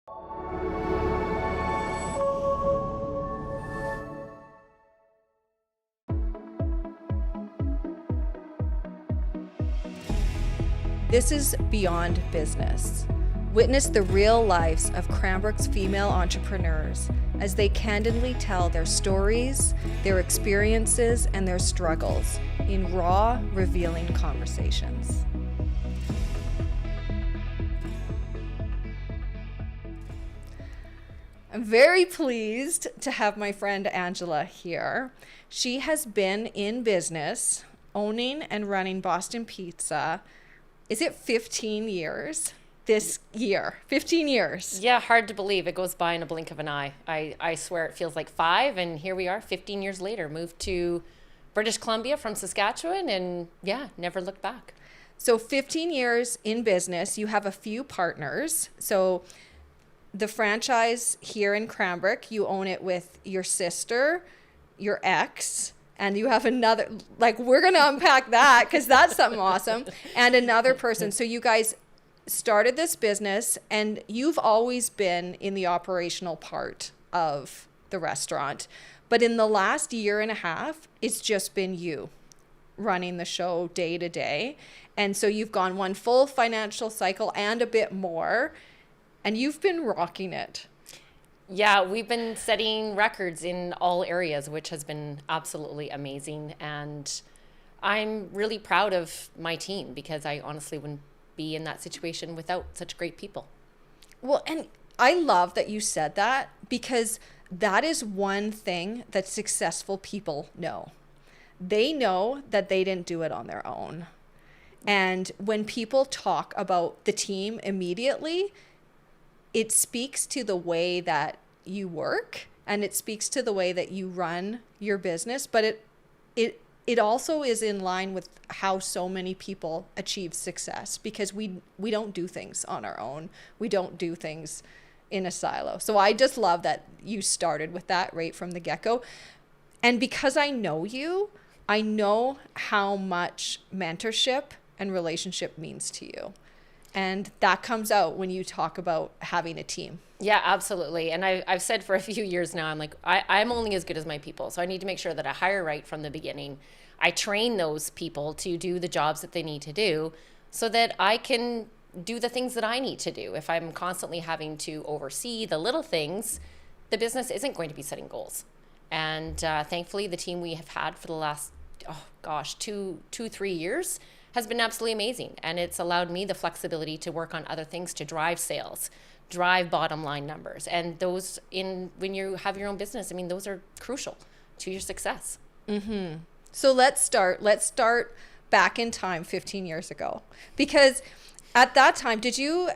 This is Beyond Business. Witness the real lives of Cranbrook's female entrepreneurs as they candidly tell their stories, their experiences, and their struggles in raw, revealing conversations. I'm very pleased to have my friend Angela here. She has been in business, owning and running Boston Pizza. Is it 15 years this year? 15 years. Yeah, hard to believe. It goes by in a blink of an eye. I swear it feels like 5, and here we are 15 years later. Moved to British Columbia from Saskatchewan, and yeah, never looked back. So 15 years in business, you have a few partners. So the franchise here in Cranbrook, you own it with your sister, your ex, and you have another, like, we're going to unpack that because that's something awesome, and another person. So you guys started this business, and you've always been in the operational part of the restaurant. But in the last year and a half, it's just been you running the show day to day. And so you've gone one full financial cycle and a bit more, and you've been rocking it. Yeah, we've been setting records in all areas, which has been absolutely amazing. And I'm really proud of my team because I honestly wouldn't be in that situation without such great people. Well, and I love that you said that because that is one thing that successful people know. They know that they didn't do it on their own. And when people talk about the team immediately, it speaks to the way that you work and it speaks to the way that you run your business, but it also is in line with how so many people achieve success because we don't do things on our own. We don't do things in a silo. So I just love that you started with that right from the get-go. And because I know you, I know how much mentorship and relationship means to you. And that comes out when you talk about having a team. Yeah, absolutely. And I've said for a few years now, I'm like, I'm only as good as my people. So I need to make sure that I hire right from the beginning. I train those people to do the jobs that they need to do so that I can do the things that I need to do. If I'm constantly having to oversee the little things, the business isn't going to be setting goals. And thankfully, the team we have had for the last, 2-3 years has been absolutely amazing. And it's allowed me the flexibility to work on other things to drive sales, drive bottom line numbers. And those when you have your own business, I mean, those are crucial to your success. Mm-hmm. So let's start back in time 15 years ago, because at that time, did you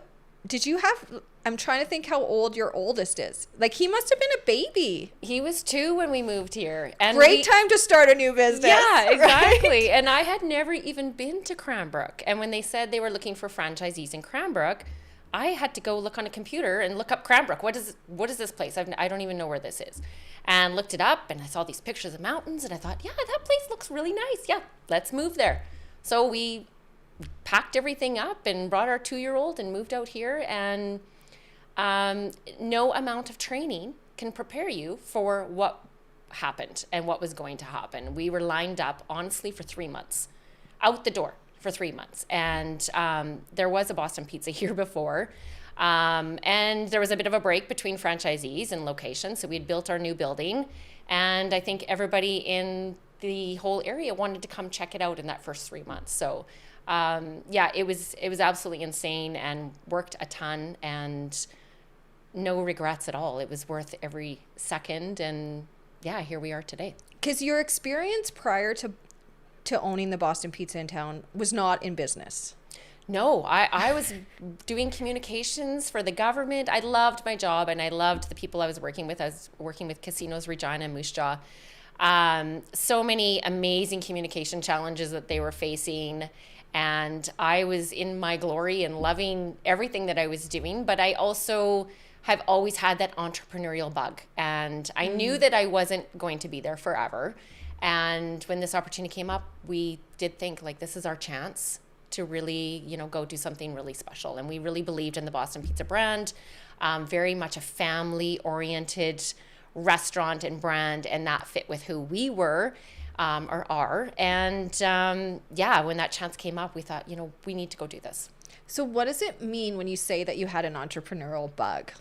have, I'm trying to think how old your oldest is. Like, he must have been a baby. He was 2 when we moved here. And Great time to start a new business. Yeah, exactly. Right? And I had never even been to Cranbrook. And when they said they were looking for franchisees in Cranbrook, I had to go look on a computer and look up Cranbrook. What is this place? I don't even know where this is. And looked it up, and I saw these pictures of mountains, and I thought, yeah, that place looks really nice. Yeah, let's move there. So we packed everything up and brought our 2-year-old and moved out here. And no amount of training can prepare you for what happened and what was going to happen. We were lined up, honestly, for 3 months, out the door for 3 months. And there was a Boston Pizza here before. And there was a bit of a break between franchisees and locations. So we had built our new building. And I think everybody in the whole area wanted to come check it out in that first 3 months. So yeah, it was absolutely insane and worked a ton and no regrets at all. It was worth every second. And yeah, here we are today. Because your experience prior to owning the Boston Pizza in town was not in business. No, I was doing communications for the government. I loved my job and I loved the people I was working with. I was working with Casinos Regina and Moose Jaw. So many amazing communication challenges that they were facing. And I was in my glory and loving everything that I was doing. But I also have always had that entrepreneurial bug. And I knew that I wasn't going to be there forever. And when this opportunity came up, we did think, like, this is our chance to really, go do something really special. And we really believed in the Boston Pizza brand. very much a family-oriented restaurant and brand, and that fit with who we were or are. And when that chance came up, we thought, we need to go do this. So what does it mean when you say that you had an entrepreneurial bug?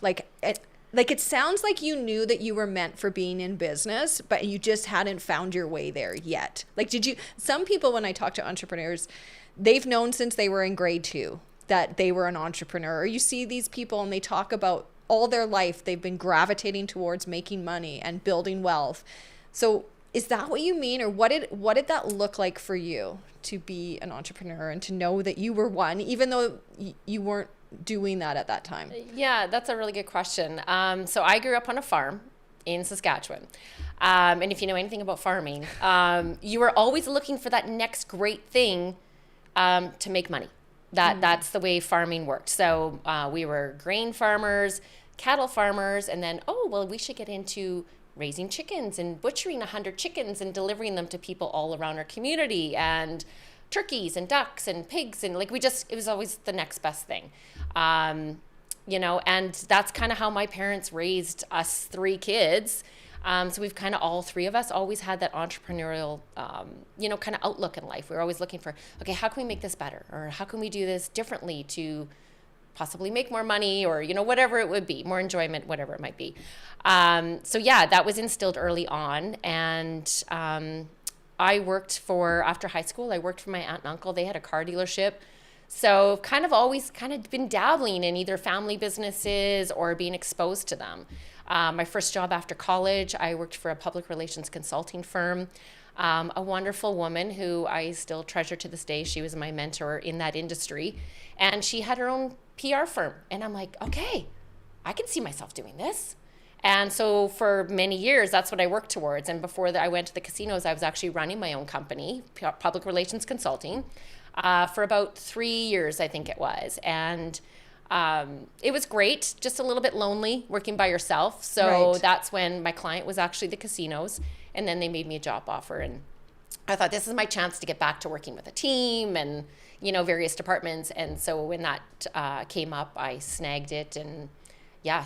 It sounds like you knew that you were meant for being in business, but you just hadn't found your way there yet. Some people, when I talk to entrepreneurs, they've known since they were in grade 2 that they were an entrepreneur. Or you see these people and they talk about all their life, they've been gravitating towards making money and building wealth. So is that what you mean? Or what did that look like for you to be an entrepreneur and to know that you were one, even though you weren't doing that at that time? Yeah, that's a really good question. So I grew up on a farm in Saskatchewan. And if you know anything about farming, you are always looking for that next great thing to make money. That's the way farming worked. So we were grain farmers, cattle farmers, and then, we should get into raising chickens and butchering 100 chickens and delivering them to people all around our community, and turkeys and ducks and pigs, and it was always the next best thing. And that's kind of how my parents raised us 3 kids. So we've kind of, all 3 of us, always had that entrepreneurial, kind of outlook in life. We're always looking for, okay, how can we make this better? Or how can we do this differently to possibly make more money, or, whatever it would be, more enjoyment, whatever it might be. That was instilled early on. And after high school, I worked for my aunt and uncle. They had a car dealership. So always been dabbling in either family businesses or being exposed to them. My first job after college, I worked for a public relations consulting firm. A wonderful woman who I still treasure to this day. She was my mentor in that industry. And she had her own PR firm. And I'm like, okay, I can see myself doing this. And so for many years, that's what I worked towards. And before I went to the casinos, I was actually running my own company, public relations consulting, for about 3 years, I think it was. And it was great, just a little bit lonely working by yourself. So That's when my client was actually the casinos. And then they made me a job offer. And I thought, this is my chance to get back to working with a team and, various departments. And so when that came up, I snagged it and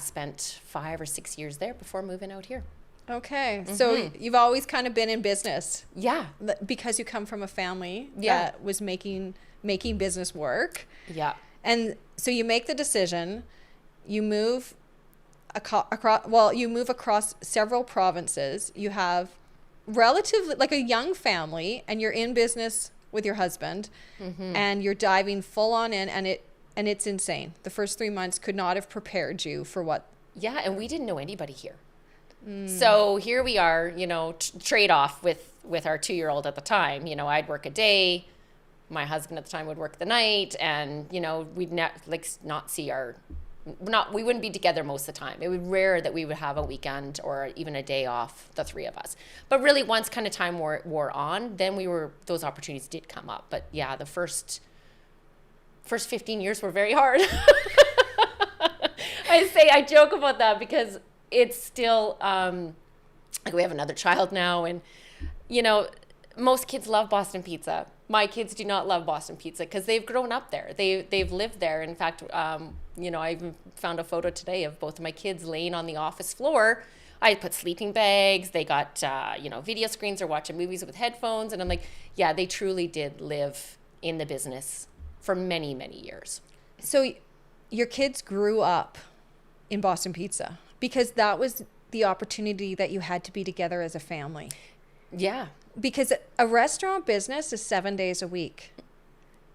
spent 5 or 6 years there before moving out here. Okay. Mm-hmm. So you've always kind of been in business. Yeah. Because you come from a family that was making business work. Yeah. And so you make the decision, you move across several provinces. You have relatively a young family, and you're in business with your husband, and you're diving full on in, and it's insane. The first 3 months could not have prepared you for what. Yeah, and we didn't know anybody here. So here we are, trade off with our 2-year-old at the time. I'd work a day, my husband at the time would work the night, and we'd not see we wouldn't be together most of the time. It would rare that we would have a weekend or even a day off, the 3 of us. But really, once kind of time wore on, then those opportunities did come up. But yeah, the first 15 years were very hard. I joke about that because it's still, we have another child now, and most kids love Boston pizza. My kids do not love Boston pizza because they've grown up there. They've lived there. In fact, I even found a photo today of both of my kids laying on the office floor. I put sleeping bags. They got, video screens. They're watching movies with headphones. And I'm like, yeah, they truly did live in the business for many, many years. So your kids grew up in Boston Pizza because that was the opportunity that you had to be together as a family. Yeah. Because a restaurant business is 7 days a week.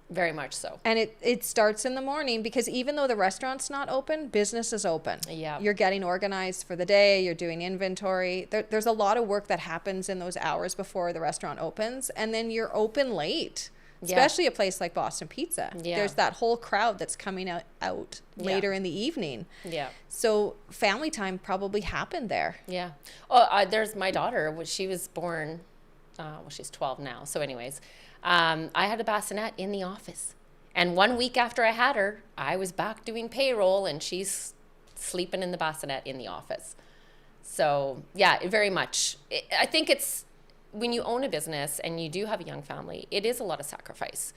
Very much so. And it starts in the morning because even though the restaurant's not open, business is open. Yeah. You're getting organized for the day. You're doing inventory. There's a lot of work that happens in those hours before the restaurant opens. And then you're open late, especially a place like Boston Pizza. Yeah. There's that whole crowd that's coming out later in the evening. Yeah. So family time probably happened there. Yeah. Oh, there's my daughter. She was born, she's 12 now. So anyways, I had a bassinet in the office. And 1 week after I had her, I was back doing payroll and she's sleeping in the bassinet in the office. So yeah, very much. I think it's, when you own a business and you do have a young family, it is a lot of sacrifice.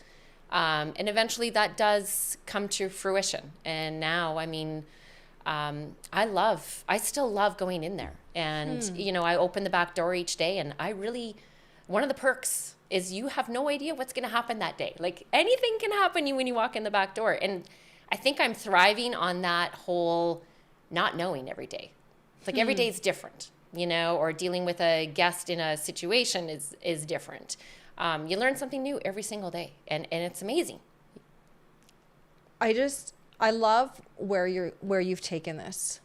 And eventually that does come to fruition. And now, I still love going in there. And, I open the back door each day, and one of the perks is you have no idea what's going to happen that day. Like, anything can happen when you walk in the back door. And I think I'm thriving on that whole not knowing every day. It's like every day is different, or dealing with a guest in a situation is different. You learn something new every single day, and it's amazing. I love where you've taken this,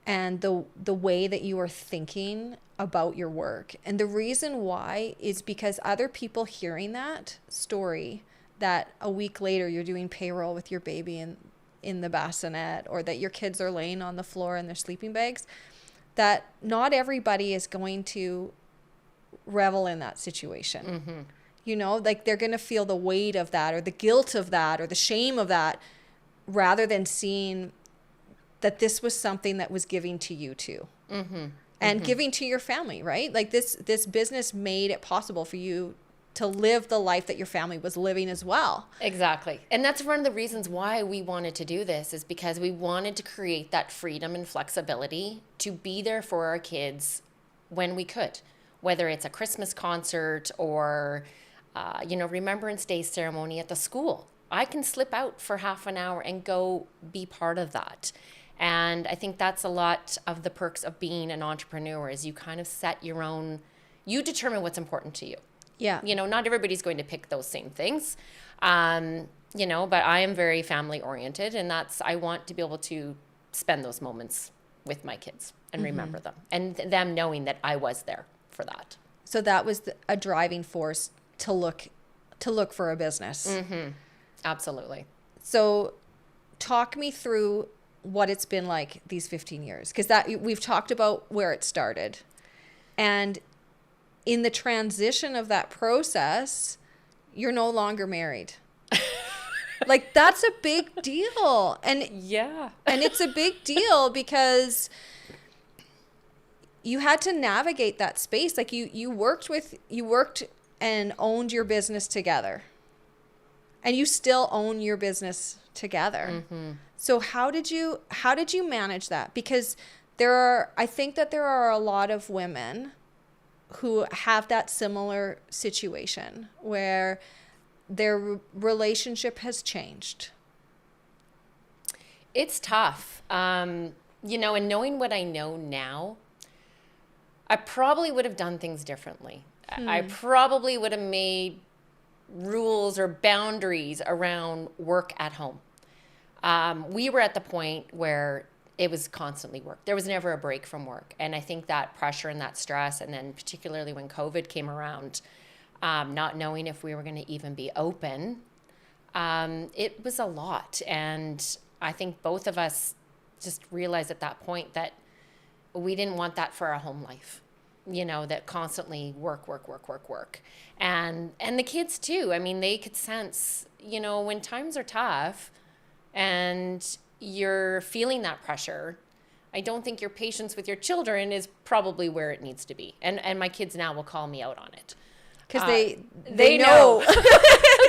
and the way that you are thinking about your work. And the reason why is because other people hearing that story, that a week later you're doing payroll with your baby in the bassinet, or that your kids are laying on the floor in their sleeping bags, that not everybody is going to revel in that situation. Like, they're going to feel the weight of that, or the guilt of that, or the shame of that, rather than seeing that this was something that was giving to you too. And giving to your family, right? Like, this business made it possible for you to live the life that your family was living as well. Exactly. And that's one of the reasons why we wanted to do this, is because we wanted to create that freedom and flexibility to be there for our kids when we could, whether it's a Christmas concert or, Remembrance Day ceremony at the school. I can slip out for half an hour and go be part of that. And I think that's a lot of the perks of being an entrepreneur, is you kind of set you determine what's important to you. Yeah. Not everybody's going to pick those same things. But I am very family oriented, and I want to be able to spend those moments with my kids and remember them, and them knowing that I was there for that. So that was a driving force to look for a business. Absolutely. So talk me through what it's been like these 15 years, because we've talked about where it started, and in the transition of that process, you're no longer married. Like, that's a big deal. And yeah. And it's a big deal because you had to navigate that space. Like, you worked and owned your business together. And you still own your business together. So how did you manage that? Because I think that there are a lot of women who have that similar situation where their relationship has changed. It's tough. And knowing what I know now, I probably would have done things differently. I probably would have made rules or boundaries around work at home. We were at the point where it was constantly work. There was never a break from work. And I think that pressure and that stress, and then particularly when COVID came around, not knowing if we were going to even be open, it was a lot. And I think both of us just realized at that point that we didn't want that for our home life. That constantly work. And the kids too. I mean, they could sense, when times are tough and you're feeling that pressure, I don't think your patience with your children is probably where it needs to be. And my kids now will call me out on it. Because they know.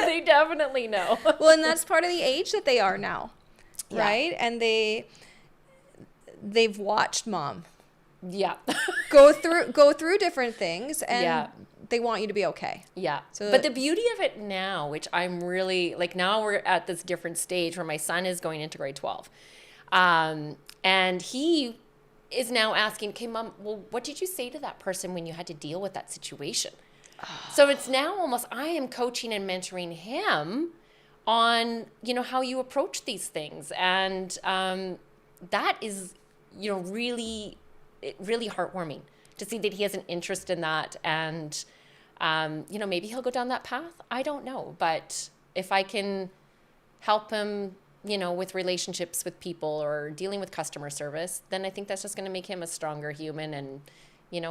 They definitely know. Well, and that's part of the age that they are now, right? Yeah. And they've watched mom. Yeah. go through different things, and they want you to be okay. Yeah. But the beauty of it now, which I'm really like, now we're at this different stage where my son is going into grade 12. And he is now asking, okay, Mom, well, what did you say to that person when you had to deal with that situation? So it's now almost, I am coaching and mentoring him on, how you approach these things. And that is, really heartwarming to see that he has an interest in that. And, maybe he'll go down that path. I don't know. But if I can help him, with relationships with people or dealing with customer service, then I think that's just going to make him a stronger human and,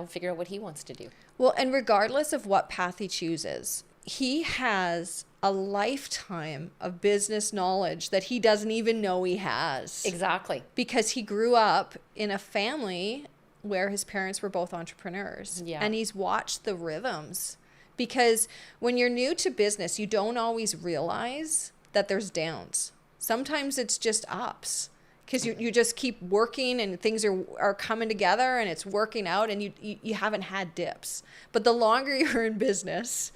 figure out what he wants to do. Well, and regardless of what path he chooses, he has a lifetime of business knowledge that he doesn't even know he has. Exactly. Because he grew up in a family where his parents were both entrepreneurs. Yeah. And he's watched the rhythms. Because when you're new to business, you don't always realize that there's downs. Sometimes it's just ups. because you just keep working and things are coming together and it's working out, and you haven't had dips. But the longer you're in business,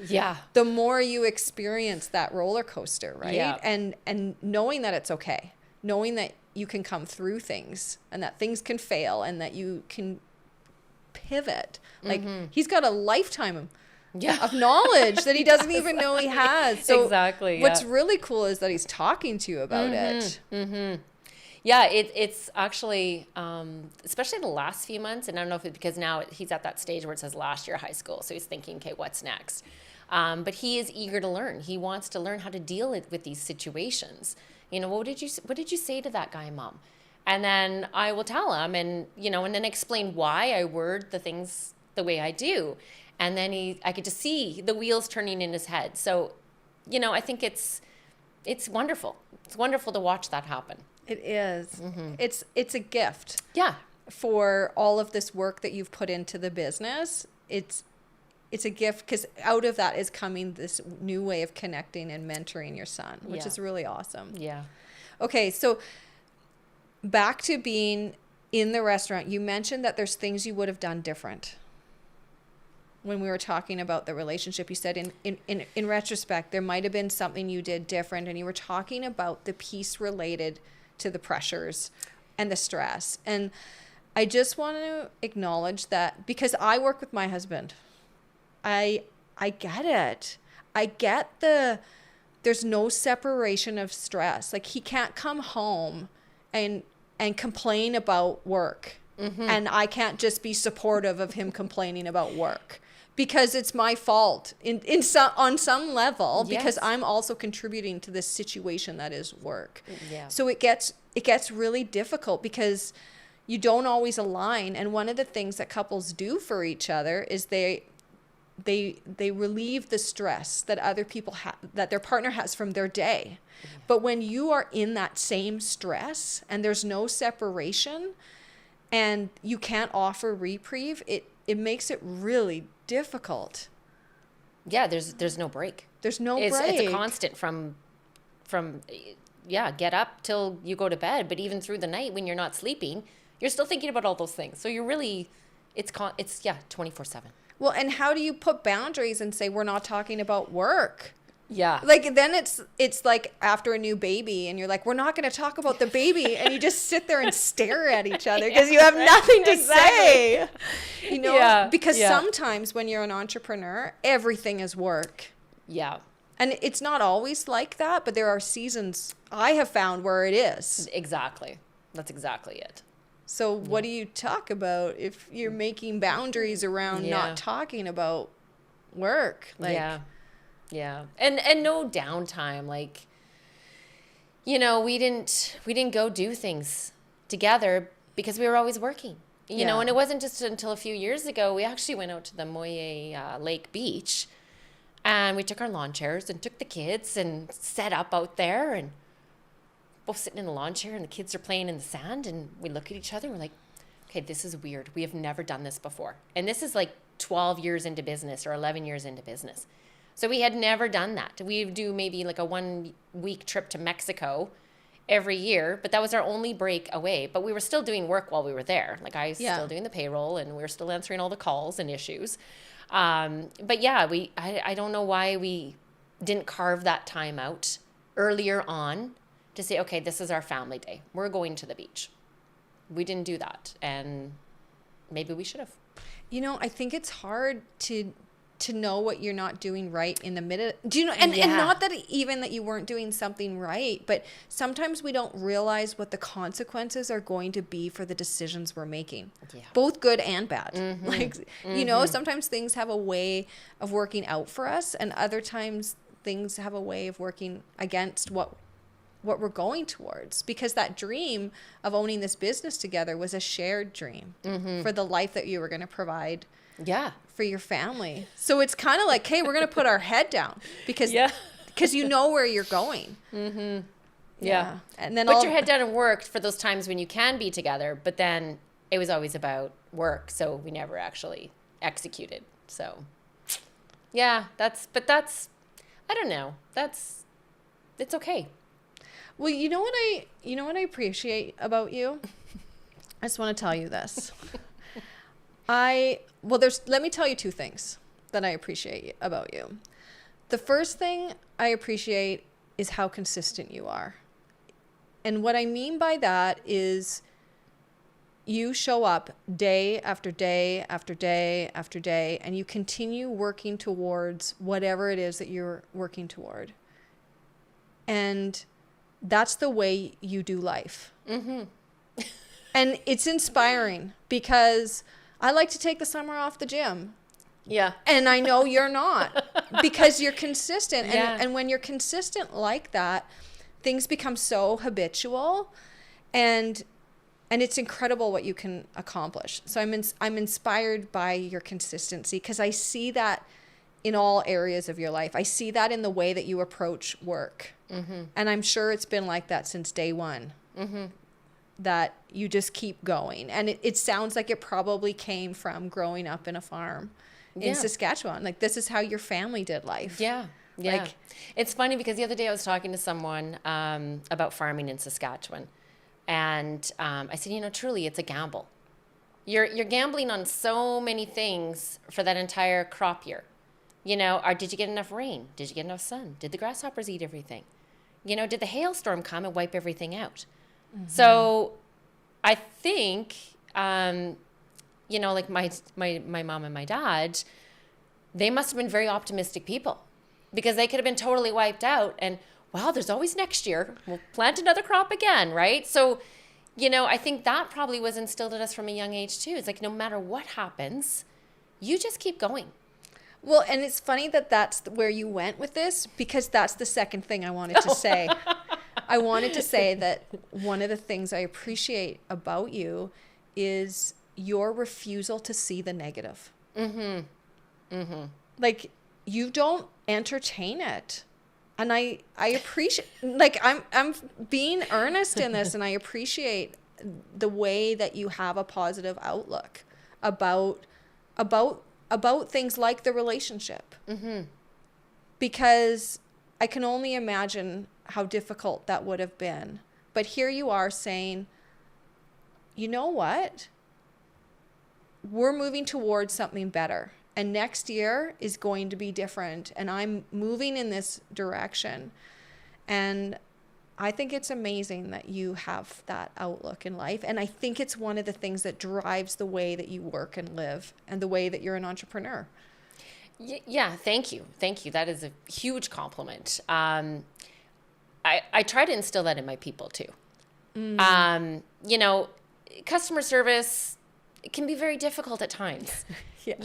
the more you experience that roller coaster, right? Yeah. And knowing that it's okay, knowing that you can come through things and that things can fail and that you can pivot. Like he's got a lifetime of knowledge that he doesn't even know he has. So exactly. What's really cool is that he's talking to you about it. Yeah, it's actually, especially the last few months, and I don't know if it's because now he's at that stage where it says last year of high school, so he's thinking, okay, what's next? But he is eager to learn. He wants to learn how to deal with these situations. You know, what did you say to that guy, Mom? And then I will tell him, and and then explain why I word the things the way I do. And then I get to see the wheels turning in his head. So, I think it's wonderful. It's wonderful to watch that happen. It is. It's a gift. Yeah. For all of this work that you've put into the business. It's a gift because out of that is coming this new way of connecting and mentoring your son, which is really awesome. Yeah. Okay, so back to being in the restaurant, you mentioned that there's things you would have done different. When we were talking about the relationship, you said in retrospect, there might have been something you did different, and you were talking about the piece related to the pressures and the stress. And I just want to acknowledge that because I work with my husband, I get it. I get there's no separation of stress. Like he can't come home and complain about work. And I can't just be supportive of him complaining about work. Because it's my fault on some level, because I'm also contributing to this situation that is work. Yeah. So it gets really difficult because you don't always align. And one of the things that couples do for each other is they relieve the stress that other people that their partner has from their day. But when you are in that same stress and there's no separation and you can't offer reprieve, it makes it really difficult. Yeah, there's no break. There's no break. It's a constant from get up till you go to bed, but even through the night when you're not sleeping, you're still thinking about all those things. So you're really it's 24/7. Well, and how do you put boundaries and say we're not talking about work? Yeah. Like then it's like after a new baby and you're like, we're not going to talk about the baby, and you just sit there and stare at each other because you have nothing to say. Because sometimes when you're an entrepreneur, everything is work. Yeah. And it's not always like that, but there are seasons I have found where it is. Exactly. That's exactly it. So what do you talk about if you're making boundaries around not talking about work? Like, yeah. And no downtime. Like, we didn't go do things together because we were always working. And it wasn't just until a few years ago, we actually went out to the Moye Lake Beach, and we took our lawn chairs and took the kids and set up out there, and both sitting in the lawn chair and the kids are playing in the sand, and we look at each other and we're like, okay, this is weird. We have never done this before. And this is like 12 years into business or 11 years into business. So we had never done that. We do maybe like a 1 week trip to Mexico every year, but that was our only break away. But we were still doing work while we were there. Like I was still doing the payroll, and we were still answering all the calls and issues. But yeah, I don't know why we didn't carve that time out earlier on to say, okay, this is our family day. We're going to the beach. We didn't do that, and maybe we should have. I think it's hard to know what you're not doing right in the middle. Do you know? And not that even that you weren't doing something right, but sometimes we don't realize what the consequences are going to be for the decisions we're making, both good and bad. Sometimes things have a way of working out for us, and other times things have a way of working against what we're going towards, because that dream of owning this business together was a shared dream for the life that you were going to provide for your family. So it's kind of like, hey, we're going to put our head down because you know where you're going. And then put your head down and work for those times when you can be together, but then it was always about work, so we never actually executed. So that's I don't know, it's okay. Well, you know what I appreciate about you? I just want to tell you this. Let me tell you two things that I appreciate about you. The first thing I appreciate is how consistent you are. And what I mean by that is you show up day after day after day after day, and you continue working towards whatever it is that you're working toward. And that's the way you do life. Mm-hmm. And it's inspiring because I like to take the summer off the gym. Yeah. And I know you're not because you're consistent. Yeah. And when you're consistent like that, things become so habitual, and it's incredible what you can accomplish. So I'm inspired by your consistency because I see that in all areas of your life. I see that in the way that you approach work. Mm-hmm. And I'm sure it's been like that since day one. Mm-hmm. That you just keep going. And it sounds like it probably came from growing up in a farm in Saskatchewan. Like, this is how your family did life. Yeah. Yeah. Like, it's funny because the other day I was talking to someone about farming in Saskatchewan. And I said, truly, it's a gamble. You're gambling on so many things for that entire crop year. Did you get enough rain? Did you get enough sun? Did the grasshoppers eat everything? Did the hailstorm come and wipe everything out? Mm-hmm. So I think, like my mom and my dad, they must have been very optimistic people because they could have been totally wiped out. And, wow, there's always next year. We'll plant another crop again, right? So, I think that probably was instilled in us from a young age too. It's like, no matter what happens, you just keep going. Well, and it's funny that that's where you went with this, because that's the second thing I wanted to say. I wanted to say that one of the things I appreciate about you is your refusal to see the negative. Mm-hmm. Mm-hmm. Like, you don't entertain it. And I appreciate, like, I'm being earnest in this, and I appreciate the way that you have a positive outlook about things like the relationship. Mm-hmm. Because I can only imagine how difficult that would have been. But here you are saying, you know what? We're moving towards something better. And next year is going to be different. And I'm moving in this direction. And I think it's amazing that you have that outlook in life. And I think it's one of the things that drives the way that you work and live and the way that you're an entrepreneur. Yeah, thank you. Thank you. That is a huge compliment. I try to instill that in my people too. Mm. Customer service, it can be very difficult at times. Yes.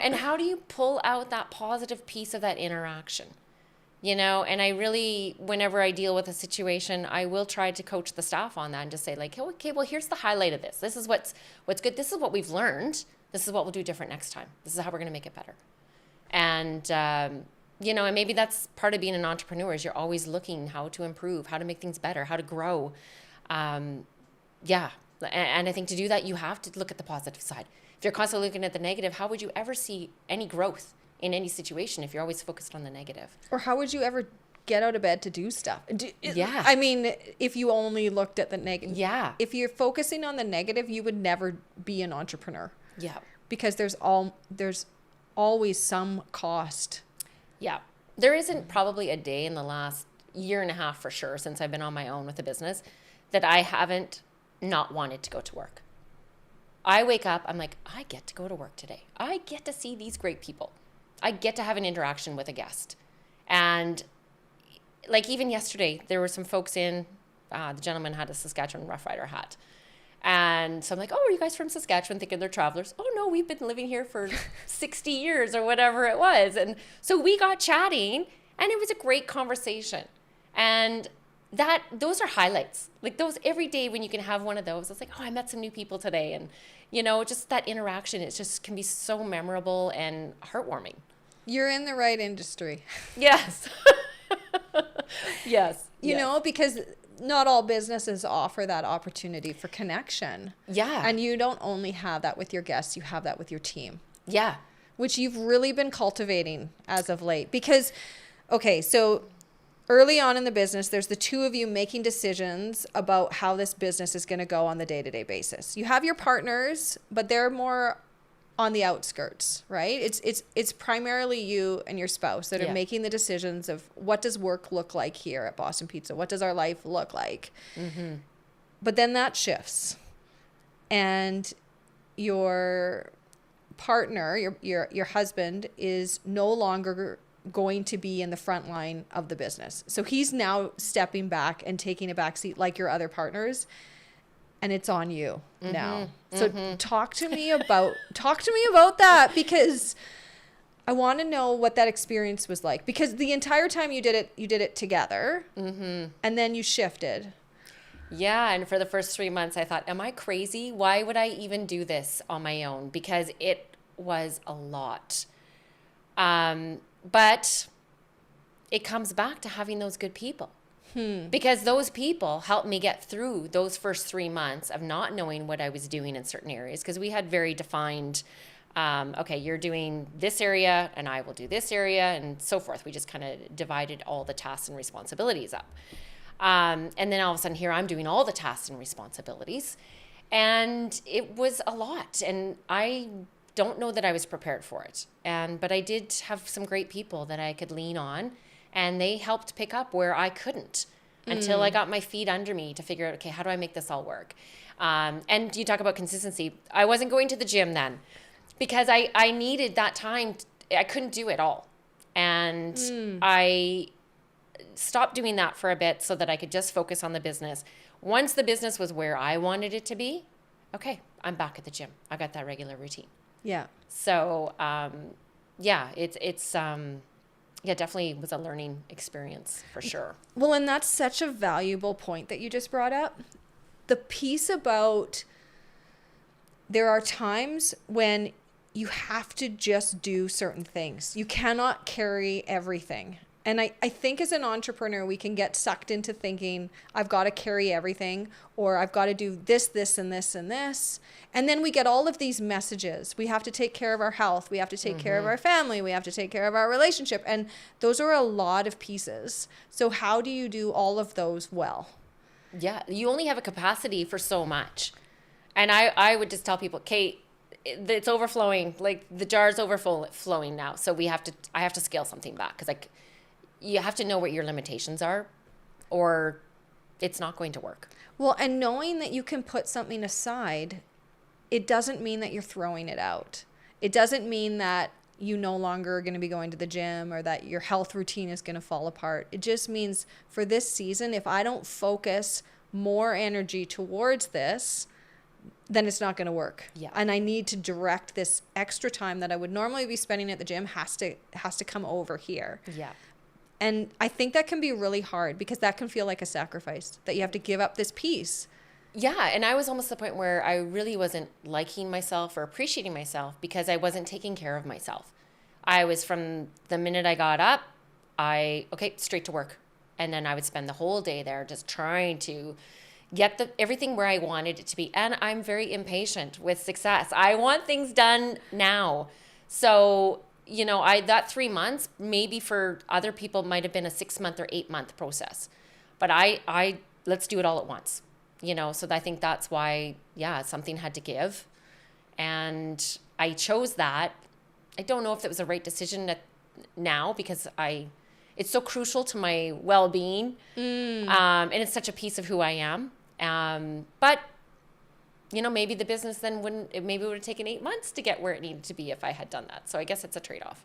And how do you pull out that positive piece of that interaction? And I really, whenever I deal with a situation, I will try to coach the staff on that and just say, like, okay, well, here's the highlight of this. This is what's good. This is what we've learned. This is what we'll do different next time. This is how we're going to make it better. And, and maybe that's part of being an entrepreneur is you're always looking how to improve, how to make things better, how to grow. And I think to do that, you have to look at the positive side. If you're constantly looking at the negative, how would you ever see any growth in any situation if you're always focused on the negative? Or how would you ever get out of bed to do stuff? Yeah. I mean, if you only looked at the negative. Yeah. If you're focusing on the negative, you would never be an entrepreneur. Yeah. Because there's always some cost. Yeah. There isn't probably a day in the last year and a half for sure since I've been on my own with the business that I haven't not wanted to go to work. I wake up, I'm like, I get to go to work today. I get to see these great people. I get to have an interaction with a guest. And like even yesterday, there were some folks in, the gentleman had a Saskatchewan Rough Rider hat. And so I'm like, oh, are you guys from Saskatchewan? Thinking they're travelers. Oh, no, we've been living here for 60 years or whatever it was. And so we got chatting, and it was a great conversation. And those are highlights. Like those every day when you can have one of those, it's like, oh, I met some new people today. And, just that interaction, it just can be so memorable and heartwarming. You're in the right industry. Yes. Yes. You know, because not all businesses offer that opportunity for connection. Yeah. And you don't only have that with your guests, you have that with your team. Yeah. Which you've really been cultivating as of late. Because, okay, so early on in the business, there's the two of you making decisions about how this business is going to go on the day-to-day basis. You have your partners, but they're more on the outskirts, right? It's primarily you and your spouse that are making the decisions of what does work look like here at Boston Pizza? What does our life look like? Mm-hmm. But then that shifts, and your partner, your husband, is no longer going to be in the front line of the business. So he's now stepping back and taking a back seat like your other partners, and it's on you now. So talk to me about that, because I want to know what that experience was like, because the entire time you did it together, and then you shifted. Yeah, and for the first 3 months, I thought, am I crazy? Why would I even do this on my own? Because it was a lot. But it comes back to having those good people. Because those people helped me get through those first 3 months of not knowing what I was doing in certain areas. Because we had very defined, okay, you're doing this area and I will do this area and so forth. We just kind of divided all the tasks and responsibilities up. And then all of a sudden here I'm doing all the tasks and responsibilities. And it was a lot. And I don't know that I was prepared for it. But I did have some great people that I could lean on. And they helped pick up where I couldn't until I got my feet under me to figure out, okay, how do I make this all work? And you talk about consistency. I wasn't going to the gym then because I needed that time. I couldn't do it all. And I stopped doing that for a bit so that I could just focus on the business. Once the business was where I wanted it to be, okay, I'm back at the gym. I got that regular routine. Yeah. So, it's definitely was a learning experience for sure. Well, and that's such a valuable point that you just brought up. The piece about there are times when you have to just do certain things. You cannot carry everything. And I think as an entrepreneur, we can get sucked into thinking, I've got to carry everything, or I've got to do this, this, and this, and this. And then we get all of these messages. We have to take care of our health. We have to take care of our family. We have to take care of our relationship. And those are a lot of pieces. So how do you do all of those well? Yeah, you only have a capacity for so much. And I would just tell people, Kate, it's overflowing. Like the jar's overflowing now. So I have to scale something back because you have to know what your limitations are or it's not going to work. Well, and knowing that you can put something aside, it doesn't mean that you're throwing it out. It doesn't mean that you no longer are going to be going to the gym or that your health routine is going to fall apart. It just means for this season, if I don't focus more energy towards this, then it's not going to work. Yeah. And I need to direct this extra time that I would normally be spending at the gym has to come over here. Yeah. And I think that can be really hard because that can feel like a sacrifice, that you have to give up this piece. Yeah, and I was almost at the point where I really wasn't liking myself or appreciating myself because I wasn't taking care of myself. I was from the minute I got up, straight to work. And then I would spend the whole day there just trying to get everything where I wanted it to be. And I'm very impatient with success. I want things done now. So that 3 months, maybe for other people might have been a 6 month or 8 month process, but I let's do it all at once, so I think that's why, something had to give. And I chose that. I don't know if it was the right decision now because it's so crucial to my well-being. And it's such a piece of who I am. But maybe the business then maybe it would have taken 8 months to get where it needed to be if I had done that. So I guess it's a trade-off.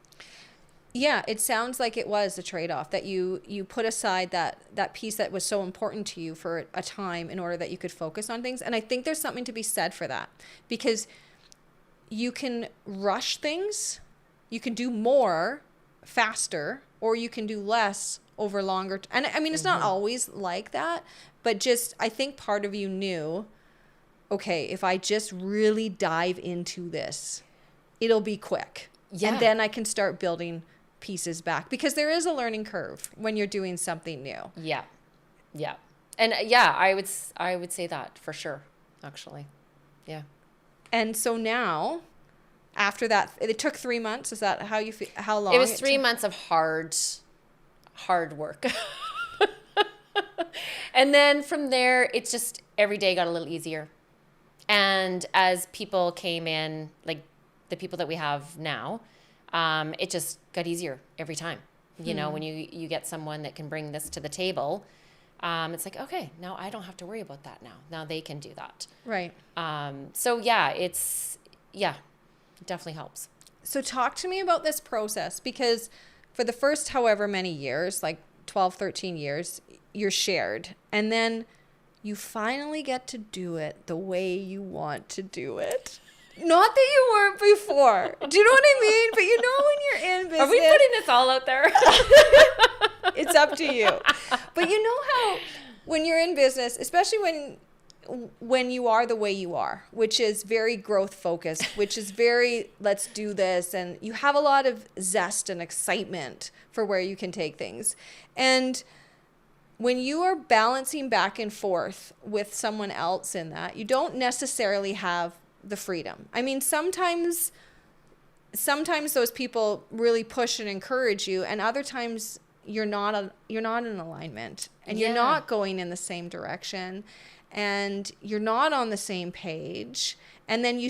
Yeah, it sounds like it was a trade-off, that you put aside that piece that was so important to you for a time in order that you could focus on things. And I think there's something to be said for that, because you can rush things, you can do more faster, or you can do less over longer. And I mean, it's not always like that, but just I think part of you knew, okay, if I just really dive into this, it'll be quick. Yeah. And then I can start building pieces back, because there is a learning curve when you're doing something new. Yeah. Yeah. And I would say that for sure, actually. Yeah. And so now, after that, it took 3 months. Is that how you feel? How long? It was 3 months of hard work. And then from there, it's just every day got a little easier. And as people came in, like the people that we have now, it just got easier every time. You know, when you get someone that can bring this to the table, it's like, okay, now I don't have to worry about that now. Now they can do that. Right. So yeah, it definitely helps. So talk to me about this process, because for the first however many years, like 12, 13 years, you're shared. And then you finally get to do it the way you want to do it. Not that you weren't before. Do you know what I mean? But you know when you're in business. Are we putting this all out there? It's up to you. But you know how when you're in business, especially when you are the way you are, which is very growth focused, which is very let's do this, and you have a lot of zest and excitement for where you can take things. And when you are balancing back and forth with someone else in that, you don't necessarily have the freedom. I mean, sometimes those people really push and encourage you, and other times you're not in alignment, and you're not going in the same direction, and you're not on the same page. And then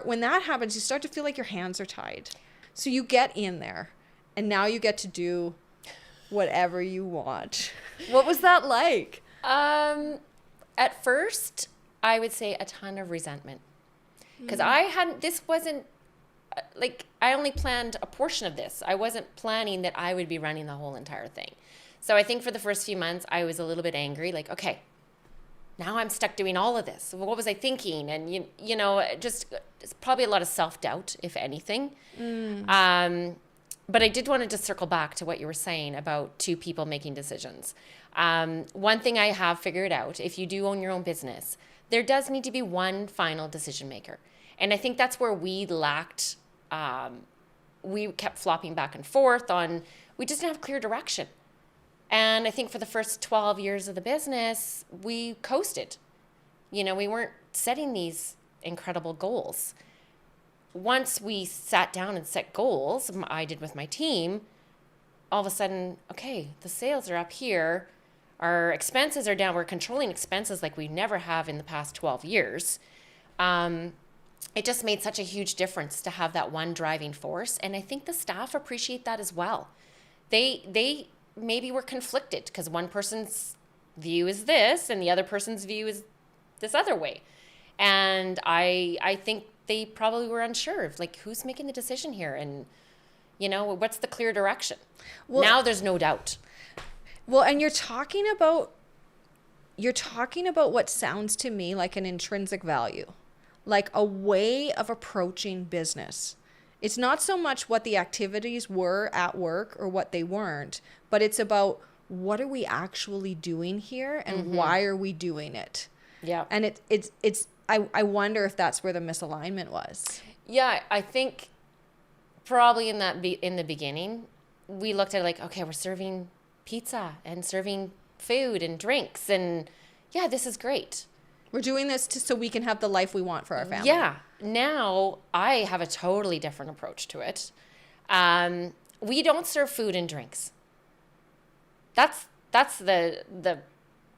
when that happens, you start to feel like your hands are tied. So you get in there, and now you get to do whatever you want. What was that like? At first, I would say a ton of resentment. Because this wasn't, like, I only planned a portion of this. I wasn't planning that I would be running the whole entire thing. So I think for the first few months, I was a little bit angry, like, okay, now I'm stuck doing all of this. What was I thinking? And, you know, just it's probably a lot of self-doubt, if anything. But I did want to just circle back to what you were saying about two people making decisions. One thing I have figured out, if you do own your own business, there does need to be one final decision maker. And I think that's where we lacked, we kept flopping back and forth we just didn't have clear direction. And I think for the first 12 years of the business, we coasted. You know, we weren't setting these incredible goals. Once we sat down and set goals, I did with my team, all of a sudden, okay, the sales are up here. Our expenses are down. We're controlling expenses like we never have in the past 12 years. It just made such a huge difference to have that one driving force. And I think the staff appreciate that as well. They maybe were conflicted because one person's view is this and the other person's view is this other way. And I think they probably were unsure of, like, who's making the decision here? And, you know, what's the clear direction? Well, now there's no doubt. Well, and you're talking about what sounds to me like an intrinsic value, like a way of approaching business. It's not so much what the activities were at work or what they weren't, but it's about what are we actually doing here and why are we doing it? Yeah. And I wonder if that's where the misalignment was. Yeah, I think probably in the beginning, we looked at it like, okay, we're serving pizza and serving food and drinks, and yeah, this is great. We're doing this so we can have the life we want for our family. Yeah. Now I have a totally different approach to it. We don't serve food and drinks. That's the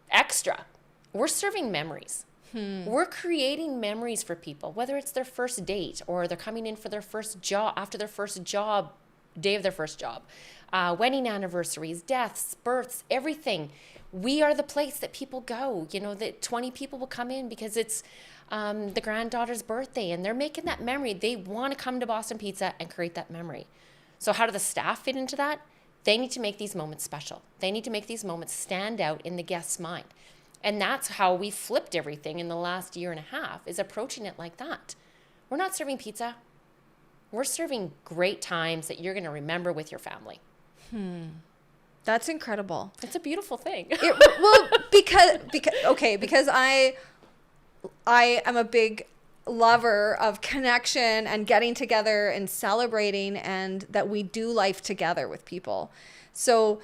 extra. We're serving memories. We're creating memories for people, whether it's their first date or they're coming in for their first job, after their first job, day of their first job, wedding anniversaries, deaths, births, everything. We are the place that people go. You know, that 20 people will come in because it's the granddaughter's birthday and they're making that memory. They want to come to Boston Pizza and create that memory. So how do the staff fit into that? They need to make these moments special. They need to make these moments stand out in the guest's mind. And that's how we flipped everything in the last year and a half, is approaching it like that. We're not serving pizza. We're serving great times that you're going to remember with your family. That's incredible. It's a beautiful thing. Because I am a big lover of connection and getting together and celebrating, and that we do life together with people. So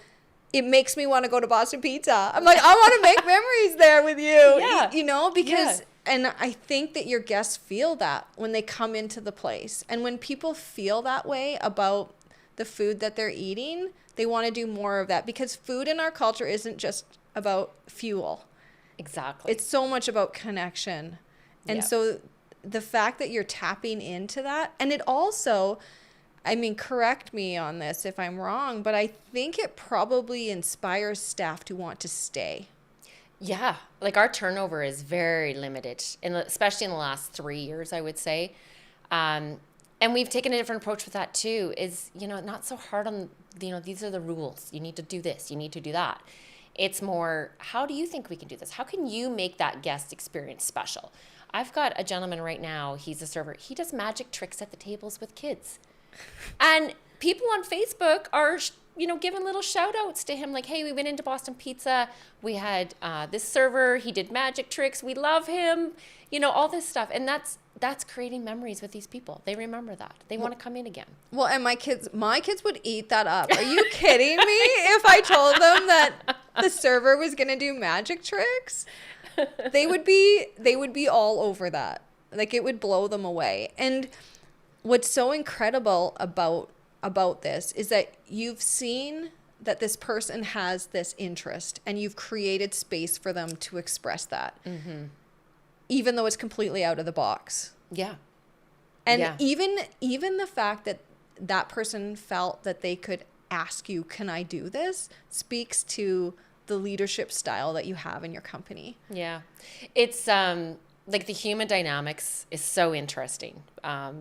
it makes me want to go to Boston Pizza. I'm like, I want to make memories there with you. Yeah. You know, because, and I think that your guests feel that when they come into the place. And when people feel that way about the food that they're eating, they want to do more of that, because food in our culture isn't just about fuel. Exactly. It's so much about connection. And so the fact that you're tapping into that, and it also, I mean, correct me on this if I'm wrong, but I think it probably inspires staff to want to stay. Yeah, like our turnover is very limited, especially in the last 3 years, I would say. And we've taken a different approach with that too, is, not so hard on, these are the rules. You need to do this, you need to do that. It's more, how do you think we can do this? How can you make that guest experience special? I've got a gentleman right now, he's a server. He does magic tricks at the tables with kids. And people on Facebook are, giving little shout outs to him, like, hey, we went into Boston Pizza. We had this server. He did magic tricks. We love him. All this stuff. And that's creating memories with these people. They remember that. They want to come in again. Well, and my kids would eat that up. Are you kidding me? If I told them that the server was going to do magic tricks, they would be all over that. Like, it would blow them away. And what's so incredible about this is that you've seen that this person has this interest and you've created space for them to express that, even though it's completely out of the box. Yeah. And even the fact that that person felt that they could ask you, can I do this, speaks to the leadership style that you have in your company. Yeah. It's like the human dynamics is so interesting,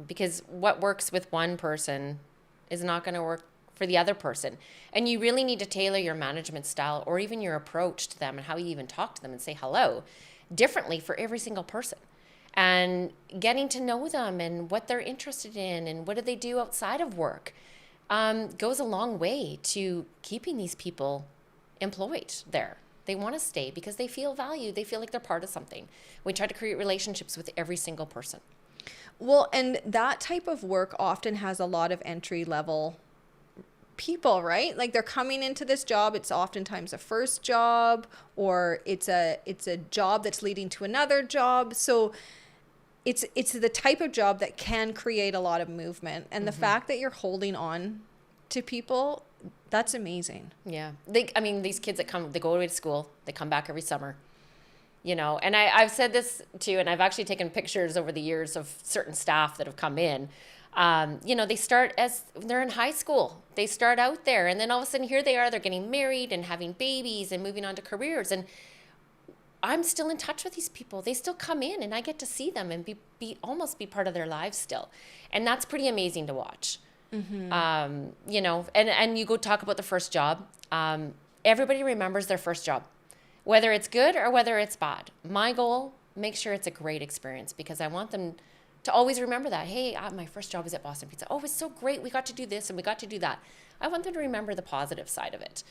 because what works with one person is not going to work for the other person. And you really need to tailor your management style or even your approach to them and how you even talk to them and say hello differently for every single person. And getting to know them and what they're interested in and what do they do outside of work goes a long way to keeping these people employed there. They want to stay because they feel valued. They feel like they're part of something. We try to create relationships with every single person. Well, and that type of work often has a lot of entry level people, right? Like, they're coming into this job. It's oftentimes a first job, or it's a job that's leading to another job. So it's the type of job that can create a lot of movement. And the fact that you're holding on to people, that's amazing. Yeah. These kids that come, they go away to school, they come back every summer. And I've said this too, and I've actually taken pictures over the years of certain staff that have come in. They start as they're in high school. They start out there, and then all of a sudden here they are, they're getting married and having babies and moving on to careers. And I'm still in touch with these people. They still come in and I get to see them and almost be part of their lives still. And that's pretty amazing to watch. And you go talk about the first job. Everybody remembers their first job, whether it's good or whether it's bad. My goal, make sure it's a great experience, because I want them to always remember that. Hey, my first job was at Boston Pizza. Oh, it was so great. We got to do this and we got to do that. I want them to remember the positive side of it.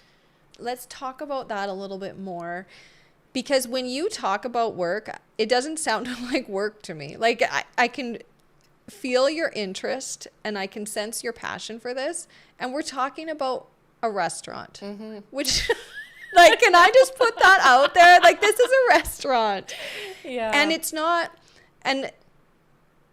Let's talk about that a little bit more, because when you talk about work, it doesn't sound like work to me. Like, I can feel your interest and I can sense your passion for this. And we're talking about a restaurant, which... Like, can I just put that out there? Like, this is a restaurant. Yeah. And it's not, and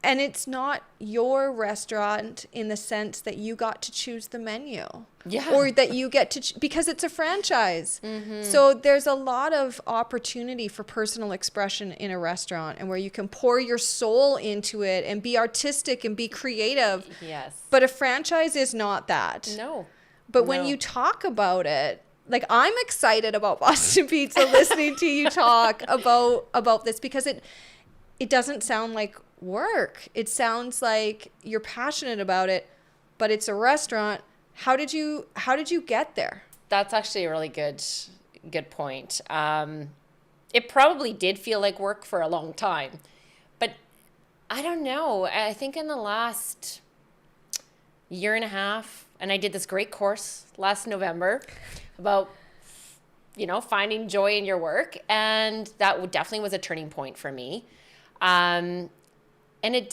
it's not your restaurant in the sense that you got to choose the menu. Yeah. Or that you get to, because it's a franchise. So there's a lot of opportunity for personal expression in a restaurant, and where you can pour your soul into it and be artistic and be creative. Yes. But a franchise is not that. No. But when you talk about it, like, I'm excited about Boston Pizza listening to you talk about this, because it doesn't sound like work. It sounds like you're passionate about it, but it's a restaurant. How did you get there? That's actually a really good point. It probably did feel like work for a long time, but I don't know. I think in the last year and a half, and I did this great course last November about, finding joy in your work. And that definitely was a turning point for me. And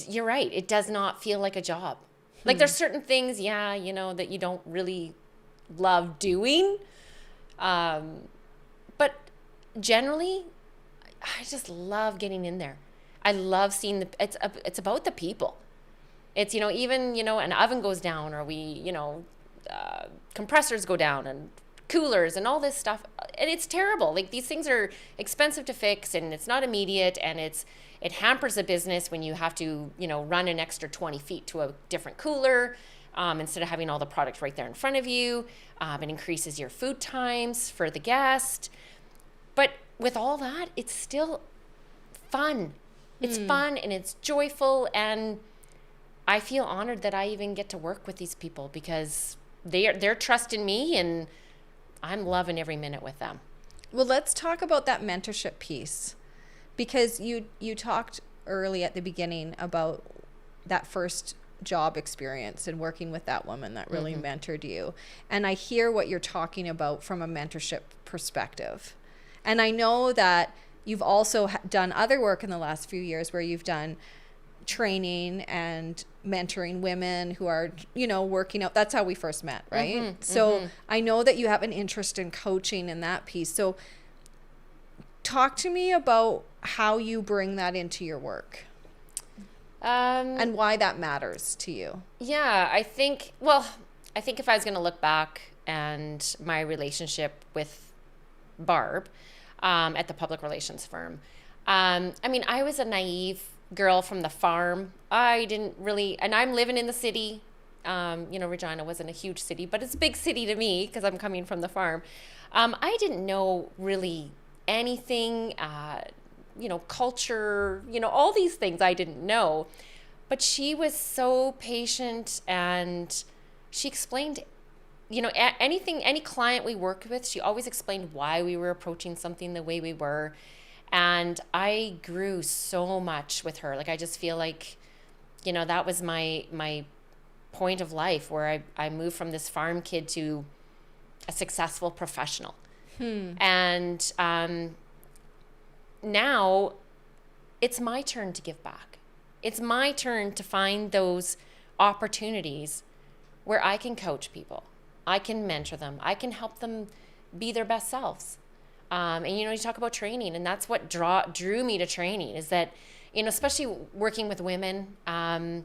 you're right. It does not feel like a job. Like, there's certain things, that you don't really love doing. But generally, I just love getting in there. I love seeing it's about the people. It's, even, an oven goes down, or compressors go down, and coolers and all this stuff. and it's terrible. Like, these things are expensive to fix, and it's not immediate, and it hampers a business when you have to, run an extra 20 feet to a different cooler instead of having all the product right there in front of you. It increases your food times for the guest. But with all that, it's still fun. It's fun and it's joyful, and I feel honored that I even get to work with these people because they're trusting me, and I'm loving every minute with them. Well, let's talk about that mentorship piece, because you talked early at the beginning about that first job experience and working with that woman that really mentored you. And I hear what you're talking about from a mentorship perspective. And I know that you've also done other work in the last few years where you've done training and mentoring women who are, working out. That's how we first met, right? So I know that you have an interest in coaching in that piece. So talk to me about how you bring that into your work and why that matters to you. Yeah, I think if I was going to look back and my relationship with Barb at the public relations firm, I was a naive girl from the farm. I didn't really, and I'm living in the city. Regina wasn't a huge city, but it's a big city to me because I'm coming from the farm. I didn't know really anything, culture, all these things I didn't know. But she was so patient, and she explained, any client we worked with, she always explained why we were approaching something the way we were. And I grew so much with her. Like, I just feel like, that was my point of life, where I moved from this farm kid to a successful professional. And now it's my turn to give back. It's my turn to find those opportunities where I can coach people. I can mentor them. I can help them be their best selves. And, you talk about training, and that's what drew me to training, is that, especially working with women, I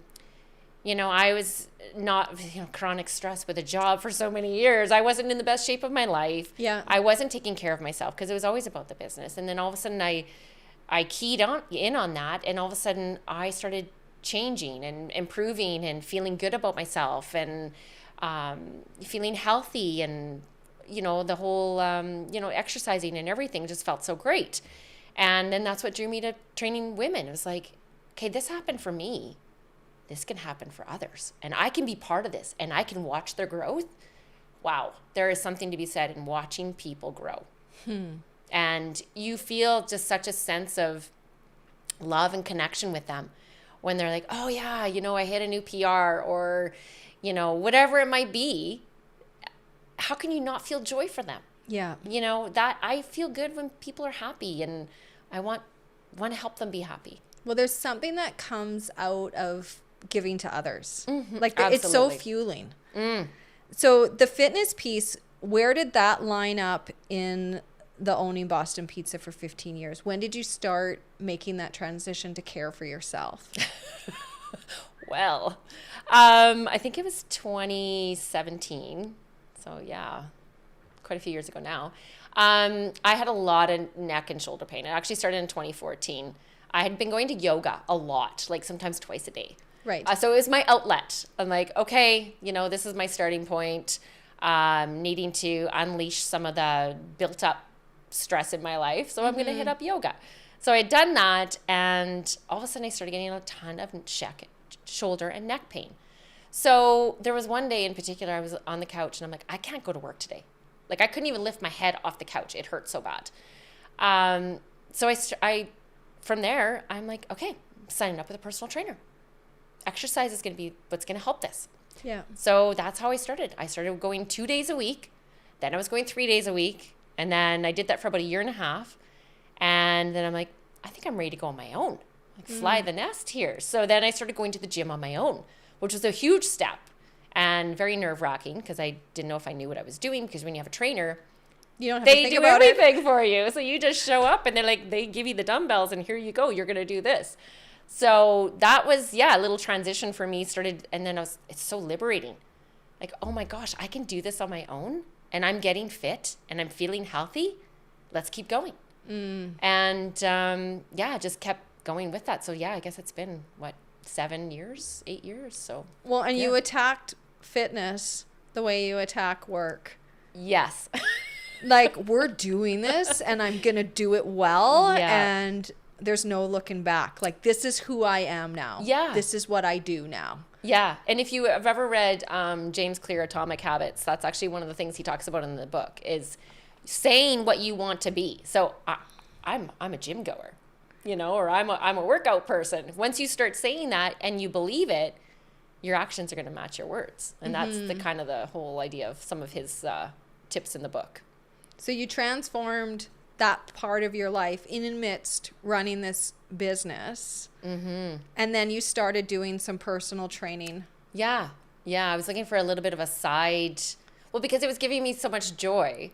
was not, chronic stress with a job for so many years. I wasn't in the best shape of my life. Yeah. I wasn't taking care of myself because it was always about the business. And then all of a sudden I keyed in on that, and all of a sudden I started changing and improving and feeling good about myself and feeling healthy, and the whole, exercising and everything just felt so great. And then that's what drew me to training women. It was like, okay, this happened for me. This can happen for others. And I can be part of this, and I can watch their growth. Wow. There is something to be said in watching people grow. And you feel just such a sense of love and connection with them when they're like, oh yeah, I hit a new PR, or, whatever it might be. How can you not feel joy for them? Yeah. That I feel good when people are happy, and I want to help them be happy. Well, there's something that comes out of giving to others. Like, Absolutely. it's so fueling. So the fitness piece, where did that line up in the owning Boston Pizza for 15 years? When did you start making that transition to care for yourself? Well, I think it was 2017. So yeah, quite a few years ago now. I had a lot of neck and shoulder pain. It actually started in 2014. I had been going to yoga a lot, like sometimes twice a day. Right. So it was my outlet. I'm like, okay, this is my starting point. Needing to unleash some of the built up stress in my life. So I'm going to hit up yoga. So I had done that, and all of a sudden I started getting a ton of shoulder and neck pain. So there was one day in particular, I was on the couch, and I'm like, I can't go to work today. Like, I couldn't even lift my head off the couch. It hurt so bad. So I from there, I'm like, okay, I'm signing up with a personal trainer. Exercise is going to be what's going to help this. Yeah. So that's how I started. I started going 2 days a week. Then I was going 3 days a week. And then I did that for about a year and a half. And then I'm like, I think I'm ready to go on my own. Like, fly the nest here. So then I started going to the gym on my own, which was a huge step and very nerve-wracking because I didn't know if I knew what I was doing, because when you have a trainer, you don't have they to think do about everything for you. So you just show up, and they're like, they give you the dumbbells, and here you go. You're going to do this. So that was, a little transition for me. And then it's so liberating. Like, oh my gosh, I can do this on my own, and I'm getting fit and I'm feeling healthy, let's keep going. And just kept going with that. So yeah, I guess it's been 7 years, 8 years. So well, and you attacked fitness the way you attack work. Yes. Like, we're doing this and I'm going to do it well. Yeah. And there's no looking back. Like, this is who I am now. Yeah. This is what I do now. Yeah. And if you have ever read James Clear, Atomic Habits, that's actually one of the things he talks about in the book, is saying what you want to be. So I'm a gym goer, or I'm a workout person. Once you start saying that and you believe it, your actions are going to match your words. And that's the kind of the whole idea of some of his tips in the book. So you transformed that part of your life in amidst running this business. And then you started doing some personal training. Yeah. I was looking for a little bit of a side, because it was giving me so much joy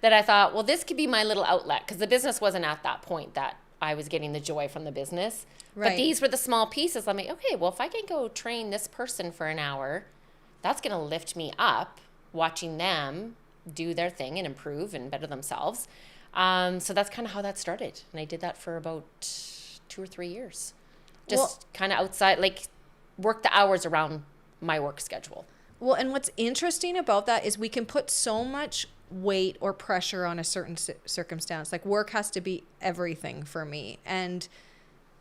that I thought, well, this could be my little outlet, because the business wasn't at that point that I was getting the joy from the business. Right. But these were the small pieces. I'm like, okay, well, if I can go train this person for an hour, that's going to lift me up, watching them do their thing and improve and better themselves. So that's kind of how that started. And I did that for about 2 or 3 years. Just kind of outside, like, work the hours around my work schedule. Well, and what's interesting about that is we can put so much weight or pressure on a certain circumstance. Like, work has to be everything for me. And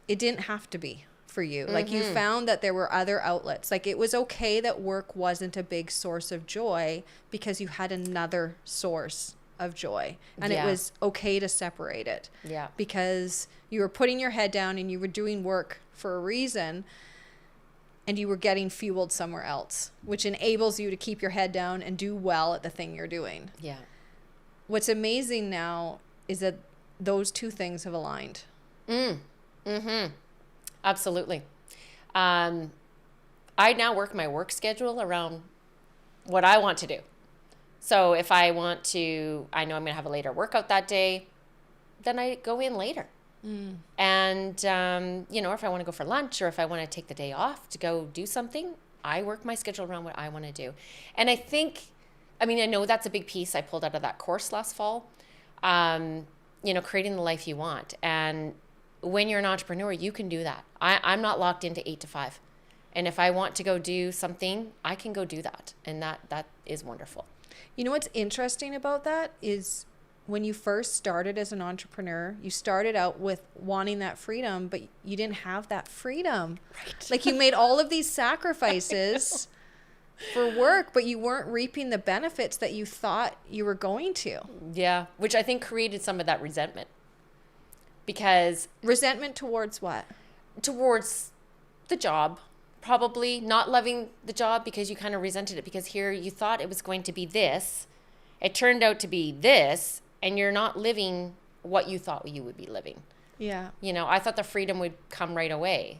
it didn't have to be for you. Like, you found that there were other outlets. Like, it was okay that work wasn't a big source of joy because you had another source of joy. And it was okay to separate it. Yeah. Because you were putting your head down and you were doing work for a reason, and you were getting fueled somewhere else, which enables you to keep your head down and do well at the thing you're doing. Yeah. What's amazing now is that those two things have aligned. Absolutely. I now work my work schedule around what I want to do. So if I want to, I know I'm going to have a later workout that day, then I go in later. And, if I want to go for lunch or if I want to take the day off to go do something, I work my schedule around what I want to do. And I know that's a big piece I pulled out of that course last fall, creating the life you want. And when you're an entrepreneur, you can do that. I'm not locked into 8 to 5. And if I want to go do something, I can go do that. And that is wonderful. You know what's interesting about that is when you first started as an entrepreneur, you started out with wanting that freedom, but you didn't have that freedom. Right. Like, you made all of these sacrifices for work, but you weren't reaping the benefits that you thought you were going to. Yeah, which I think created some of that resentment. Because resentment towards what? Towards the job. Probably not loving the job because you kind of resented it, because here you thought it was going to be this. It turned out to be this, and you're not living what you thought you would be living. Yeah. I thought the freedom would come right away.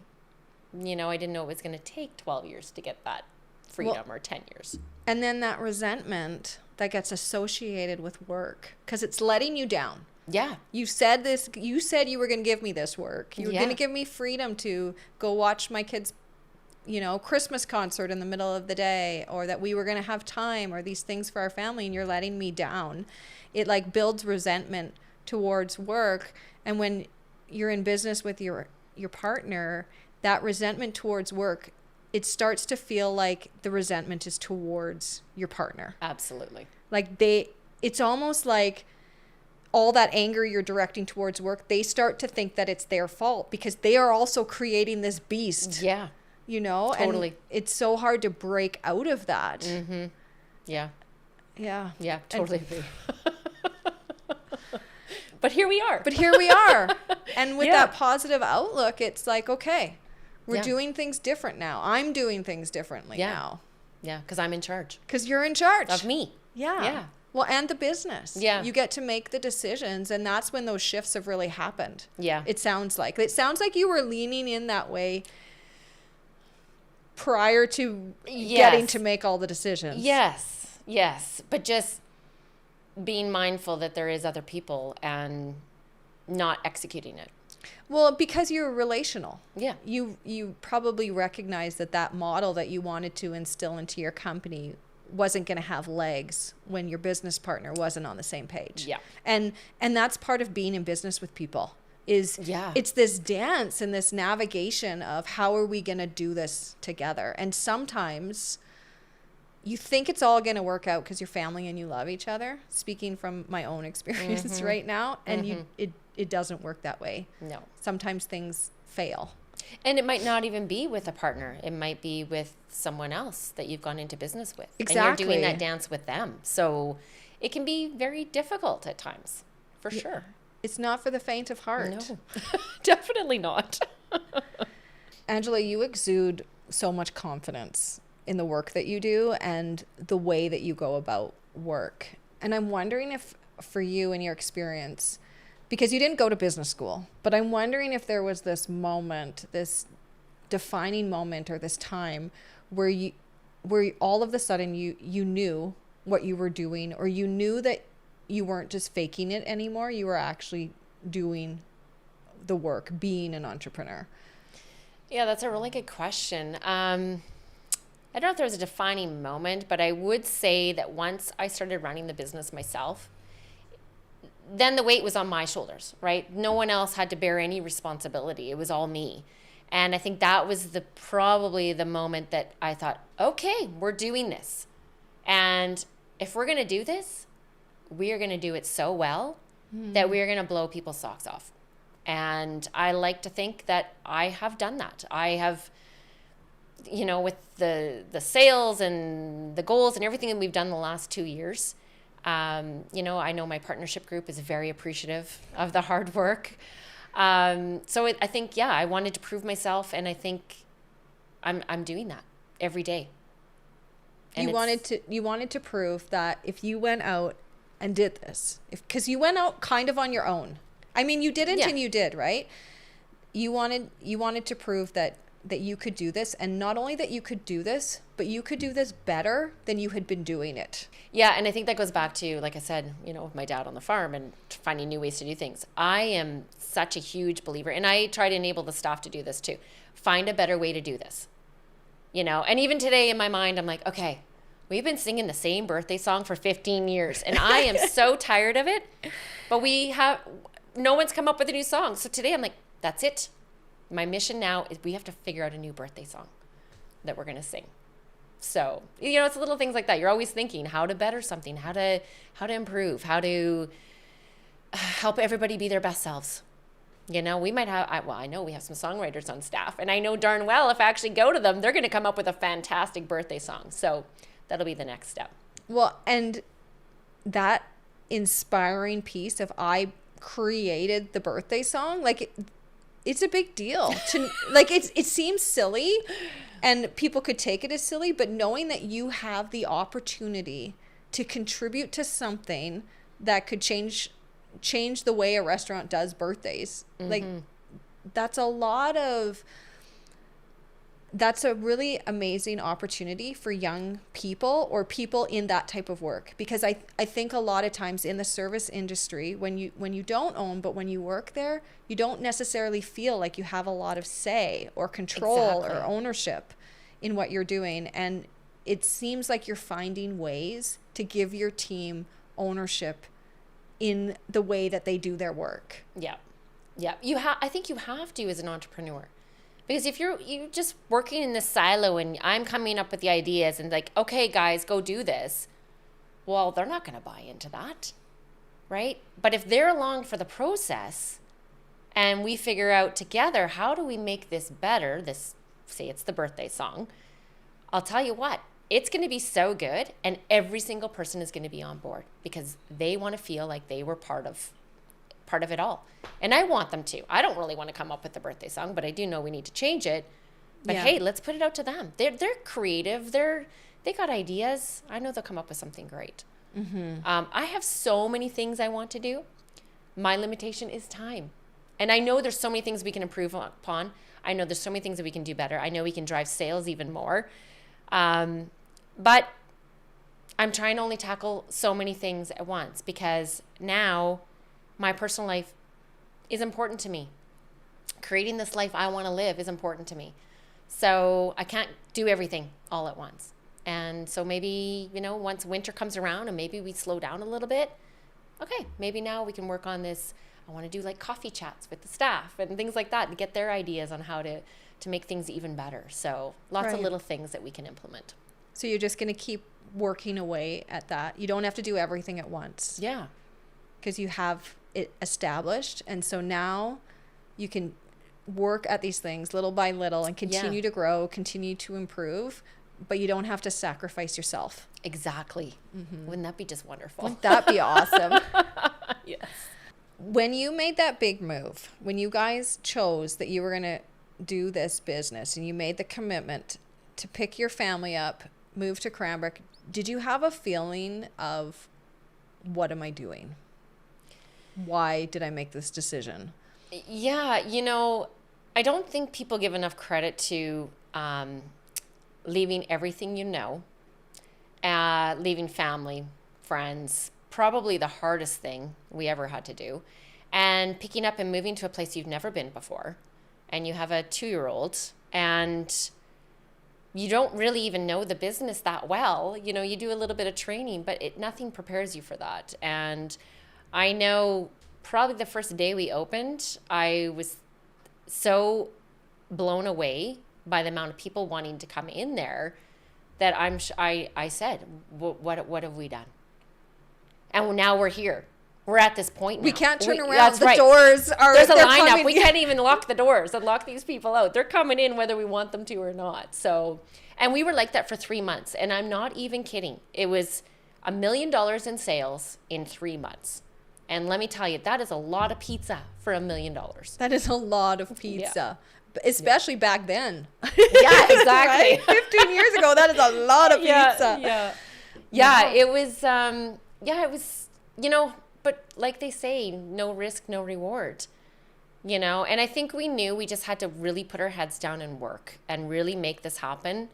I didn't know it was going to take 12 years to get that freedom, or 10 years. And then that resentment that gets associated with work, because it's letting you down. Yeah. You said you were going to give me this work. You were going to give me freedom to go watch my kids' Christmas concert in the middle of the day, or that we were going to have time, or these things for our family, and you're letting me down. It like builds resentment towards work. And when you're in business with your partner, that resentment towards work, it starts to feel like the resentment is towards your partner. Absolutely. Like it's almost like all that anger you're directing towards work, they start to think that it's their fault because they are also creating this beast. Yeah. Totally. And it's so hard to break out of that. Mm-hmm. Yeah. Yeah. Yeah, totally. But here we are. And with that positive outlook, it's like, okay, we're doing things different now. I'm doing things differently now. Yeah, because I'm in charge. Because you're in charge. Of me. Yeah. Yeah. Well, and the business. Yeah. You get to make the decisions, and that's when those shifts have really happened. Yeah. It sounds like you were leaning in that way prior to getting to make all the decisions. Yes. But just being mindful that there is other people and not executing it. Well, because you're relational. Yeah. You probably recognize that model that you wanted to instill into your company wasn't going to have legs when your business partner wasn't on the same page. Yeah. And that's part of being in business with people is it's this dance and this navigation of how are we going to do this together. And sometimes you think it's all going to work out because you're family and you love each other, speaking from my own experience right now. And it doesn't work that way. No. Sometimes things fail. And it might not even be with a partner. It might be with someone else that you've gone into business with. Exactly. And you're doing that dance with them. So it can be very difficult at times, for sure. It's not for the faint of heart. No, definitely not. Angela, you exude so much confidence in the work that you do and the way that you go about work. And I'm wondering if for you and your experience, because you didn't go to business school, but I'm wondering if there was this moment, this defining moment or this time where all of a sudden you knew what you were doing, or you knew that you weren't just faking it anymore. You were actually doing the work, being an entrepreneur. Yeah, that's a really good question. I don't know if there was a defining moment, but I would say that once I started running the business myself, then the weight was on my shoulders, right? No one else had to bear any responsibility. It was all me. And I think that was probably the moment that I thought, okay, we're doing this. And if we're going to do this, we are going to do it so well that we are going to blow people's socks off. And I like to think that I have done that. I have, with the sales and the goals and everything that we've done the last 2 years, I know my partnership group is very appreciative of the hard work. I think, I wanted to prove myself, and I think I'm doing that every day. And you wanted to prove that if you went out and did this, because you went out kind of on your own. I mean, you didn't and you did, right? You wanted to prove that you could do this, and not only that you could do this, but you could do this better than you had been doing it. Yeah, and I think that goes back to, like I said, with my dad on the farm and finding new ways to do things. I am such a huge believer, and I try to enable the staff to do this too. Find a better way to do this. And even today in my mind, I'm like, okay, we've been singing the same birthday song for 15 years, and I am so tired of it, but no one's come up with a new song. So today I'm like, that's it. My mission now is we have to figure out a new birthday song that we're going to sing. So, it's little things like that. You're always thinking how to better something, how to improve, how to help everybody be their best selves. We might have, I know we have some songwriters on staff, and I know darn well if I actually go to them, they're going to come up with a fantastic birthday song. So that'll be the next step. Well, and that inspiring piece of I created the birthday song, it's a big deal to it seems silly and people could take it as silly, but knowing that you have the opportunity to contribute to something that could change the way a restaurant does birthdays, that's a really amazing opportunity for young people or people in that type of work. Because I think a lot of times in the service industry, when you don't own, but when you work there, you don't necessarily feel like you have a lot of say or control or ownership in what you're doing. And it seems like you're finding ways to give your team ownership in the way that they do their work. Yeah. Yeah. I think you have to as an entrepreneur. Because if you're just working in this silo and I'm coming up with the ideas and like, okay, guys, go do this. Well, they're not going to buy into that, right? But if they're along for the process and we figure out together, how do we make this better? Say it's the birthday song. I'll tell you what, it's going to be so good. And every single person is going to be on board because they want to feel like they were part of it all. And I want them to. I don't really want to come up with the birthday song, but I do know we need to change it. But hey, let's put it out to them. They're creative. They got ideas. I know they'll come up with something great. I have so many things I want to do. My limitation is time. And I know there's so many things we can improve upon. I know there's so many things that we can do better. I know we can drive sales even more. But I'm trying to only tackle so many things at once because now my personal life is important to me. Creating this life I want to live is important to me. So I can't do everything all at once. And so maybe, once winter comes around and maybe we slow down a little bit, okay, maybe now we can work on this. I want to do like coffee chats with the staff and things like that and get their ideas on how to make things even better. So lots of little things that we can implement. So you're just going to keep working away at that. You don't have to do everything at once. Yeah. Because you have it established. And so now you can work at these things little by little and continue to grow, continue to improve, but you don't have to sacrifice yourself. Exactly. Mm-hmm. Wouldn't that be just wonderful? Wouldn't that be awesome? Yes. When you made that big move, when you guys chose that you were going to do this business and you made the commitment to pick your family up, move to Cranbrook, did you have a feeling of, what am I doing? Why did I make this decision? Yeah, I don't think people give enough credit to leaving everything leaving family, friends, probably the hardest thing we ever had to do, and picking up and moving to a place you've never been before, and you have a 2-year-old, and you don't really even know the business that well. You do a little bit of training, but nothing prepares you for that. And I know probably the first day we opened, I was so blown away by the amount of people wanting to come in there that I said, what have we done? And now we're here. We're at this point now. We can't turn around. That's right. Doors are... There's a lineup. We can't even lock the doors and lock these people out. They're coming in whether we want them to or not. So, and we were like that for 3 months. And I'm not even kidding. It was $1 million in sales in 3 months. And let me tell you, that is a lot of pizza for $1 million. That is a lot of pizza. Yeah. Especially back then. Yeah, exactly. Right? 15 years ago, that is a lot of pizza. Yeah, it was, but like they say, no risk, no reward, and I think we knew we just had to really put our heads down and work and really make this happen.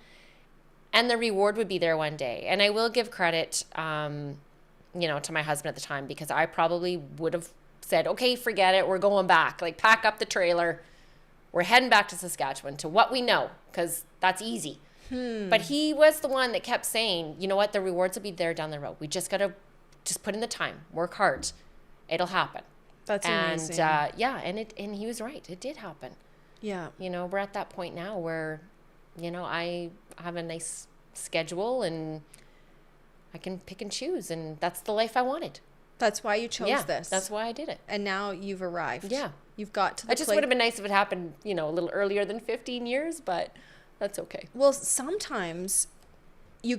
And the reward would be there one day. And I will give credit, to my husband at the time, because I probably would have said, okay, forget it. We're going back, like pack up the trailer. We're heading back to Saskatchewan to what we know, because that's easy. But he was the one that kept saying, you know what, the rewards will be there down the road. We just got to put in the time, work hard. It'll happen. That's amazing. And he was right. It did happen. Yeah. We're at that point now where, I have a nice schedule and I can pick and choose, and that's the life I wanted. That's why you chose this. That's why I did it. And now you've arrived. Yeah. You've got to the It just would have been nice if it happened, a little earlier than 15 years, but that's okay. Well, sometimes you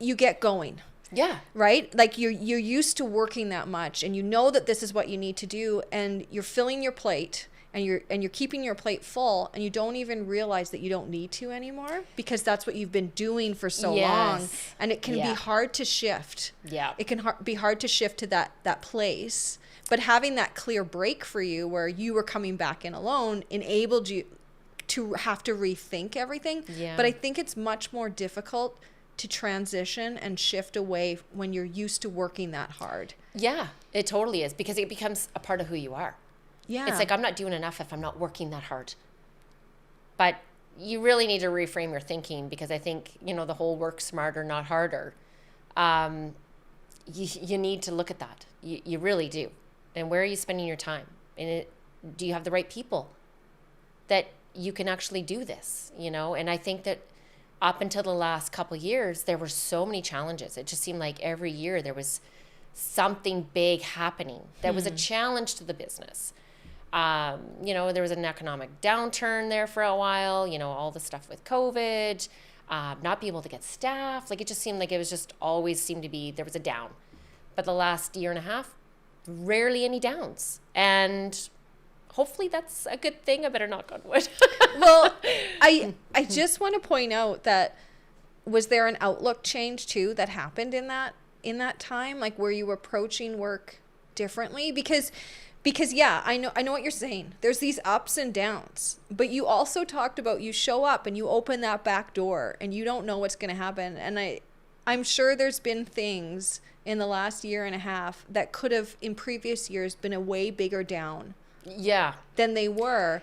get going. Yeah. Right? Like you're used to working that much, and you know that this is what you need to do, and you're filling your plate, and you're keeping your plate full, and you don't even realize that you don't need to anymore, because that's what you've been doing for so long. And it can be hard to shift. Yeah. It can be hard to shift to that place. But having that clear break for you where you were coming back in alone enabled you to have to rethink everything. Yeah. But I think it's much more difficult to transition and shift away when you're used to working that hard. Yeah, it totally is, because it becomes a part of who you are. Yeah. It's like, I'm not doing enough if I'm not working that hard. But you really need to reframe your thinking, because I think, the whole work smarter, not harder. You need to look at that. You really do. And where are you spending your time? And do you have the right people that you can actually do this? And I think that up until the last couple of years, there were so many challenges. It just seemed like every year there was something big happening that was a challenge to the business. There was an economic downturn there for a while, all the stuff with COVID, not being able to get staff. Like, it just seemed like it was just always seemed to be, there was a down. But the last year and a half, rarely any downs. And hopefully that's a good thing. I better knock on wood. Well, I just want to point out that, was there an outlook change too that happened in that time? Like, were you approaching work differently? Because yeah, I know what you're saying. There's these ups and downs, but you also talked about, you show up and you open that back door and you don't know what's going to happen. And I'm sure there's been things in the last year and a half that could have in previous years been a way bigger down than they were.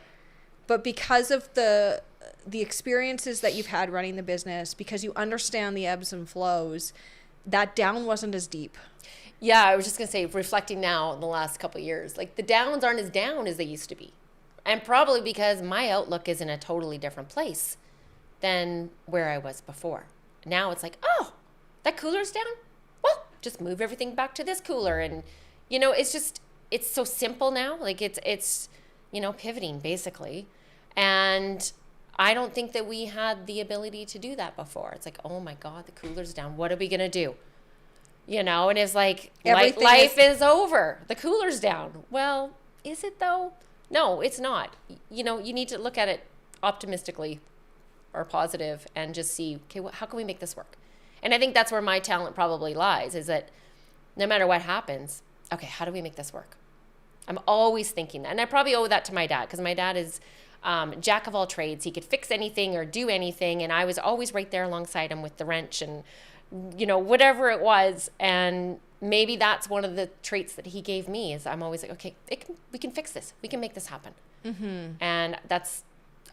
But because of the the experiences that you've had running the business, because you understand the ebbs and flows, that down wasn't as deep. Yeah, I was just going to say, reflecting now in the last couple of years, like the downs aren't as down as they used to be. And probably because my outlook is in a totally different place than where I was before. Now it's like, oh, that cooler's down? Well, just move everything back to this cooler. And, you know, it's so simple now. Like it's, you know, pivoting basically. And I don't think that we had the ability to do that before. It's like, oh my God, the cooler's down. What are we going to do? You know, and it's like, life is over. The cooler's down. Well, is it though? No, it's not. You know, you need to look at it optimistically or positive and just see, okay, how can we make this work? And I think that's where my talent probably lies, is that no matter what happens, okay, how do we make this work? I'm always thinking that. And I probably owe that to my dad, because my dad is jack of all trades. He could fix anything or do anything. And I was always right there alongside him with the wrench and, you know, whatever it was. And maybe that's one of the traits that he gave me, is I'm always like, okay, we can fix this. We can make this happen. Mm-hmm. And that's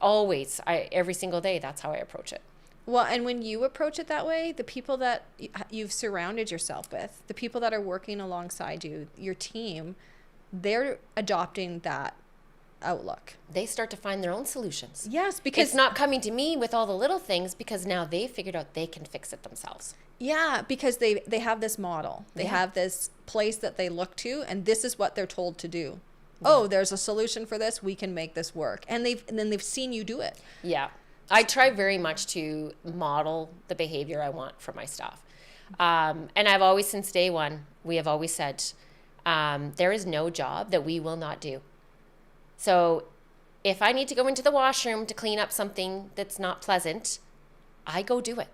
always, every single day, that's how I approach it. Well, and when you approach it that way, the people that you've surrounded yourself with, the people that are working alongside you, your team, they're adopting that outlook. They start to find their own solutions. Yes, because it's not coming to me with all the little things, because now they figured out they can fix it themselves. Yeah, because they have this model. They have this place that they look to, and this is what they're told to do. Yeah. Oh, there's a solution for this. We can make this work. And then they've seen you do it. Yeah. I try very much to model the behavior I want for my staff. And I've always, since day one, we have always said, there is no job that we will not do. So if I need to go into the washroom to clean up something that's not pleasant, I go do it.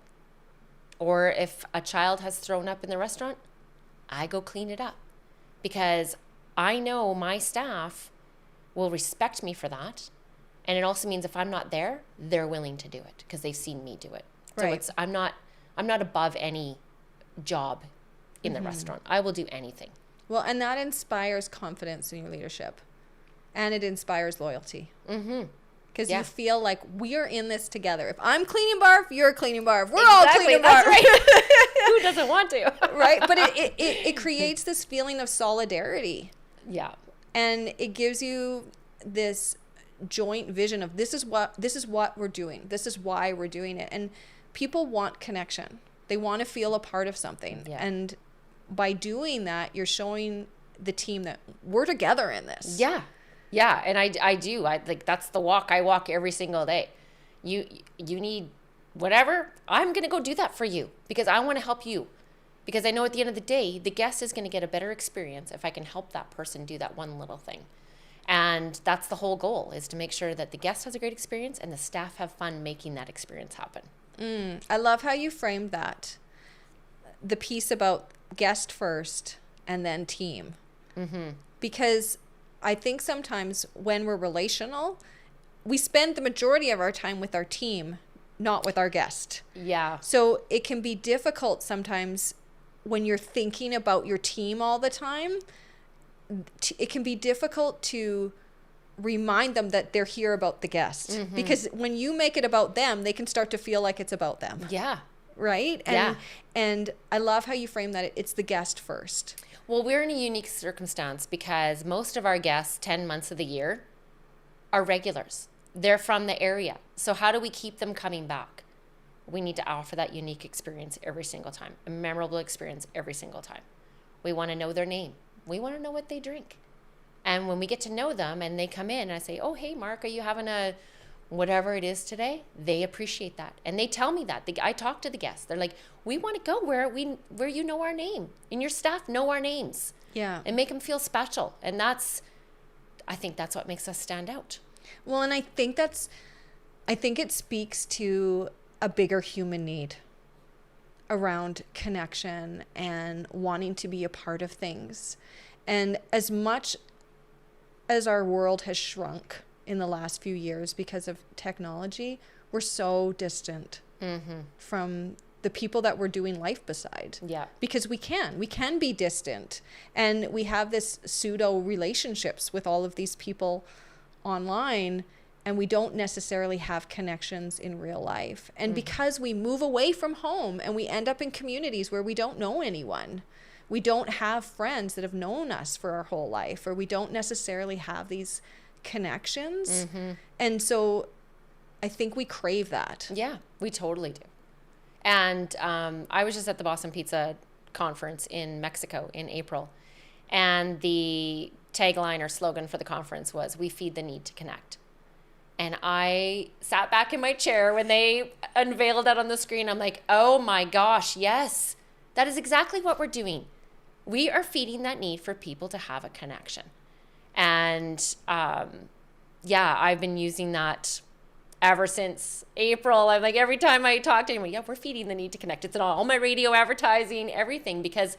Or if a child has thrown up in the restaurant, I go clean it up. Because I know my staff will respect me for that. And it also means if I'm not there, they're willing to do it because they've seen me do it. Right. So I'm not above any job in the restaurant. I will do anything. Well, and that inspires confidence in your leadership. And it inspires loyalty. Mm-hmm. Because you feel like we are in this together. If I'm cleaning barf, you're cleaning barf. We're all cleaning barf. That's right. Who doesn't want to? Right? But it creates this feeling of solidarity. Yeah. And it gives you this joint vision of this is what we're doing. This is why we're doing it. And people want connection. They want to feel a part of something. Yeah. And by doing that, you're showing the team that we're together in this. Yeah. Yeah, and I do. Like that's the walk I walk every single day. You need whatever, I'm going to go do that for you because I want to help you. Because I know at the end of the day, the guest is going to get a better experience if I can help that person do that one little thing. And that's the whole goal, is to make sure that the guest has a great experience and the staff have fun making that experience happen. I love how you framed that. The piece about guest first and then team. Mm-hmm. Because I think sometimes when we're relational, we spend the majority of our time with our team, not with our guest. Yeah. So it can be difficult sometimes when you're thinking about your team all the time. It can be difficult to remind them that they're here about the guest. Mm-hmm. Because when you make it about them, they can start to feel like it's about them. Yeah. Right? And I love how you frame that it's the guest first. Well, we're in a unique circumstance because most of our guests 10 months of the year are regulars. They're from the area. So how do we keep them coming back? We need to offer that unique experience every single time, a memorable experience every single time. We want to know their name. We want to know what they drink. And when we get to know them and they come in and I say, oh, hey, Mark, are you having a whatever it is today? They appreciate that. And they tell me that. I talk to the guests. They're like, we want to go where you know our name and your staff know our names. Yeah. And make them feel special. And I think that's what makes us stand out. Well, and I think it speaks to a bigger human need around connection and wanting to be a part of things. And as much as our world has shrunk in the last few years because of technology, we're so distant from the people that we're doing life beside. Yeah. Because we can be distant, and we have this pseudo relationships with all of these people online, and we don't necessarily have connections in real life. And because we move away from home and we end up in communities where we don't know anyone, we don't have friends that have known us for our whole life, or we don't necessarily have these connections. And so I think we crave that. Yeah, we totally do. And I was just at the Boston Pizza conference in Mexico in April. And the tagline or slogan for the conference was, "We feed the need to connect." And I sat back in my chair when they unveiled that on the screen. I'm like, oh my gosh, yes, that is exactly what we're doing. We are feeding that need for people to have a connection. And yeah, I've been using that ever since April. I'm like, every time I talk to anyone, yeah, we're feeding the need to connect. It's in all my radio advertising, everything, because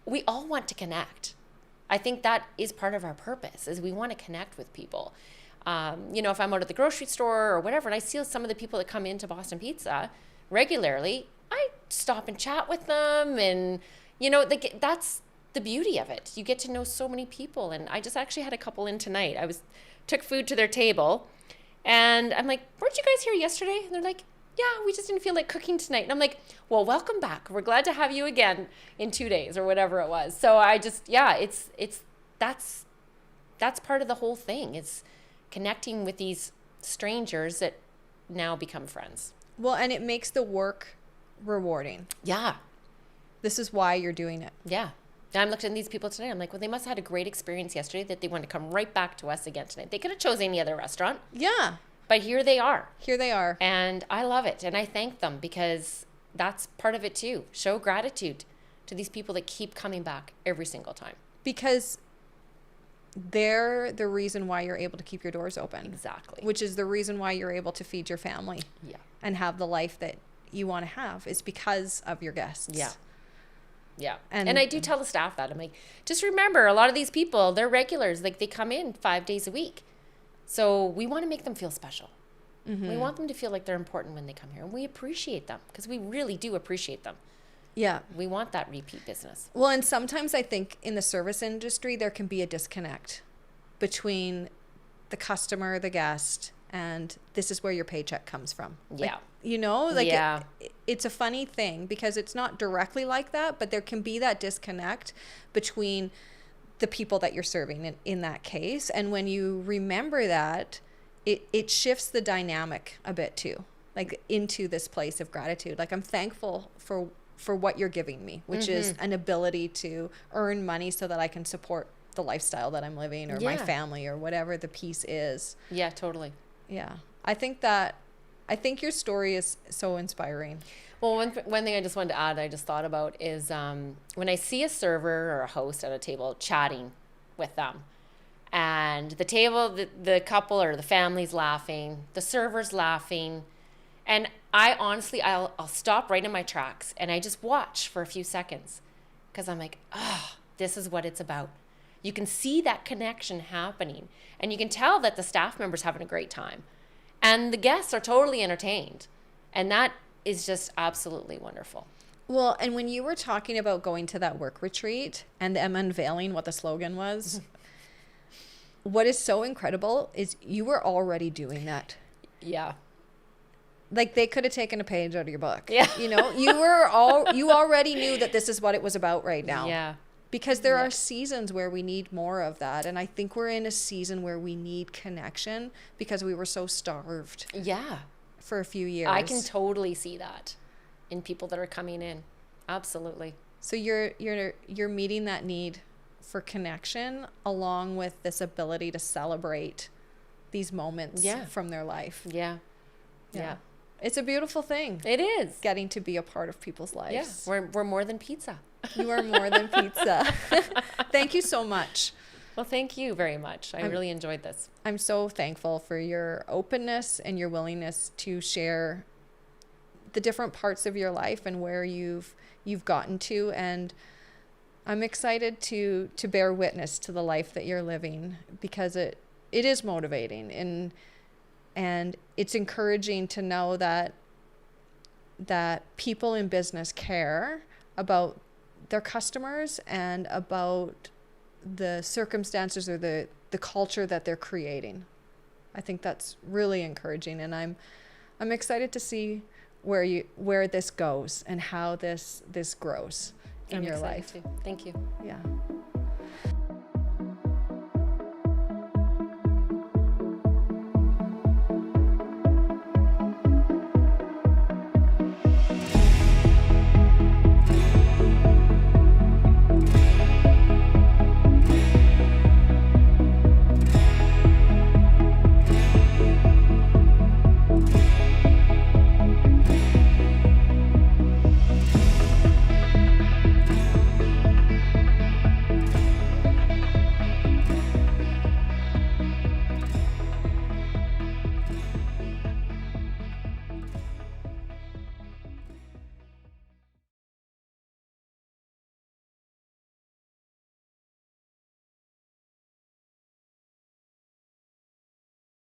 we all want to connect. I think that is part of our purpose, is we want to connect with people. You know, if I'm out at the grocery store or whatever, and I see some of the people that come into Boston Pizza regularly, I stop and chat with them. And, you know, that's the beauty of it. You get to know so many people. And I just actually had a couple in tonight. Took food to their table, and I'm like, weren't you guys here yesterday? And they're like, yeah, we just didn't feel like cooking tonight. And I'm like, well, welcome back. We're glad to have you again in 2 days or whatever it was. So I just, yeah, that's part of the whole thing. It's connecting with these strangers that now become friends. Well, and it makes the work rewarding. Yeah. This is why you're doing it. Yeah. I'm looking at these people today. I'm like, well, they must have had a great experience yesterday that they want to come right back to us again tonight. They could have chosen any other restaurant. Yeah. But here they are. Here they are. And I love it. And I thank them, because that's part of it too. Show gratitude to these people that keep coming back every single time. Because they're the reason why you're able to keep your doors open. Exactly. Which is the reason why you're able to feed your family. Yeah. And have the life that you want to have, is because of your guests. Yeah. Yeah. And I do tell the staff that. I'm like, just remember, a lot of these people, they're regulars. Like, they come in 5 days a week. So we want to make them feel special. We want them to feel like they're important when they come here. And we appreciate them, because we really do appreciate them. Yeah. We want that repeat business. Well, and sometimes I think in the service industry, there can be a disconnect between the customer, the guest, and this is where your paycheck comes from. Yeah. Like, you know, like yeah. It's a funny thing, because it's not directly like that, but there can be that disconnect between the people that you're serving in that case. And when you remember that, it shifts the dynamic a bit too, like into this place of gratitude. Like, I'm thankful for what you're giving me, which is an ability to earn money so that I can support the lifestyle that I'm living, or my family, or whatever the piece is. Yeah, totally. Yeah. I think your story is so inspiring. Well, one thing I just wanted to add, I just thought about, is when I see a server or a host at a table chatting with them, and the table, the couple or the family's laughing, the server's laughing, and I honestly, I'll stop right in my tracks and I just watch for a few seconds, because I'm like, oh, this is what it's about. You can see that connection happening, and you can tell that the staff member's having a great time, and the guests are totally entertained, and that is just absolutely wonderful. Well, and when you were talking about going to that work retreat and them unveiling what the slogan was, what is so incredible is you were already doing that. Yeah. Like, they could have taken a page out of your book. Yeah. You know, you already knew that this is what it was about right now. Yeah. Because there are seasons where we need more of that. And I think we're in a season where we need connection, because we were so starved. Yeah. For a few years. I can totally see that in people that are coming in. Absolutely. So you're meeting that need for connection, along with this ability to celebrate these moments from their life. Yeah. Yeah. It's a beautiful thing. It is. Getting to be a part of people's lives. Yeah. We're more than pizza. You are more than pizza. Thank you so much. Well, thank you very much. I really enjoyed this. I'm so thankful for your openness and your willingness to share the different parts of your life and where you've gotten to. And I'm excited to bear witness to the life that you're living, because it is motivating, and it's encouraging to know that people in business care about their customers and about the circumstances or the culture that they're creating. I think that's really encouraging, and I'm excited to see where this goes and how this grows in I'm your excited life. too. Thank you. Yeah.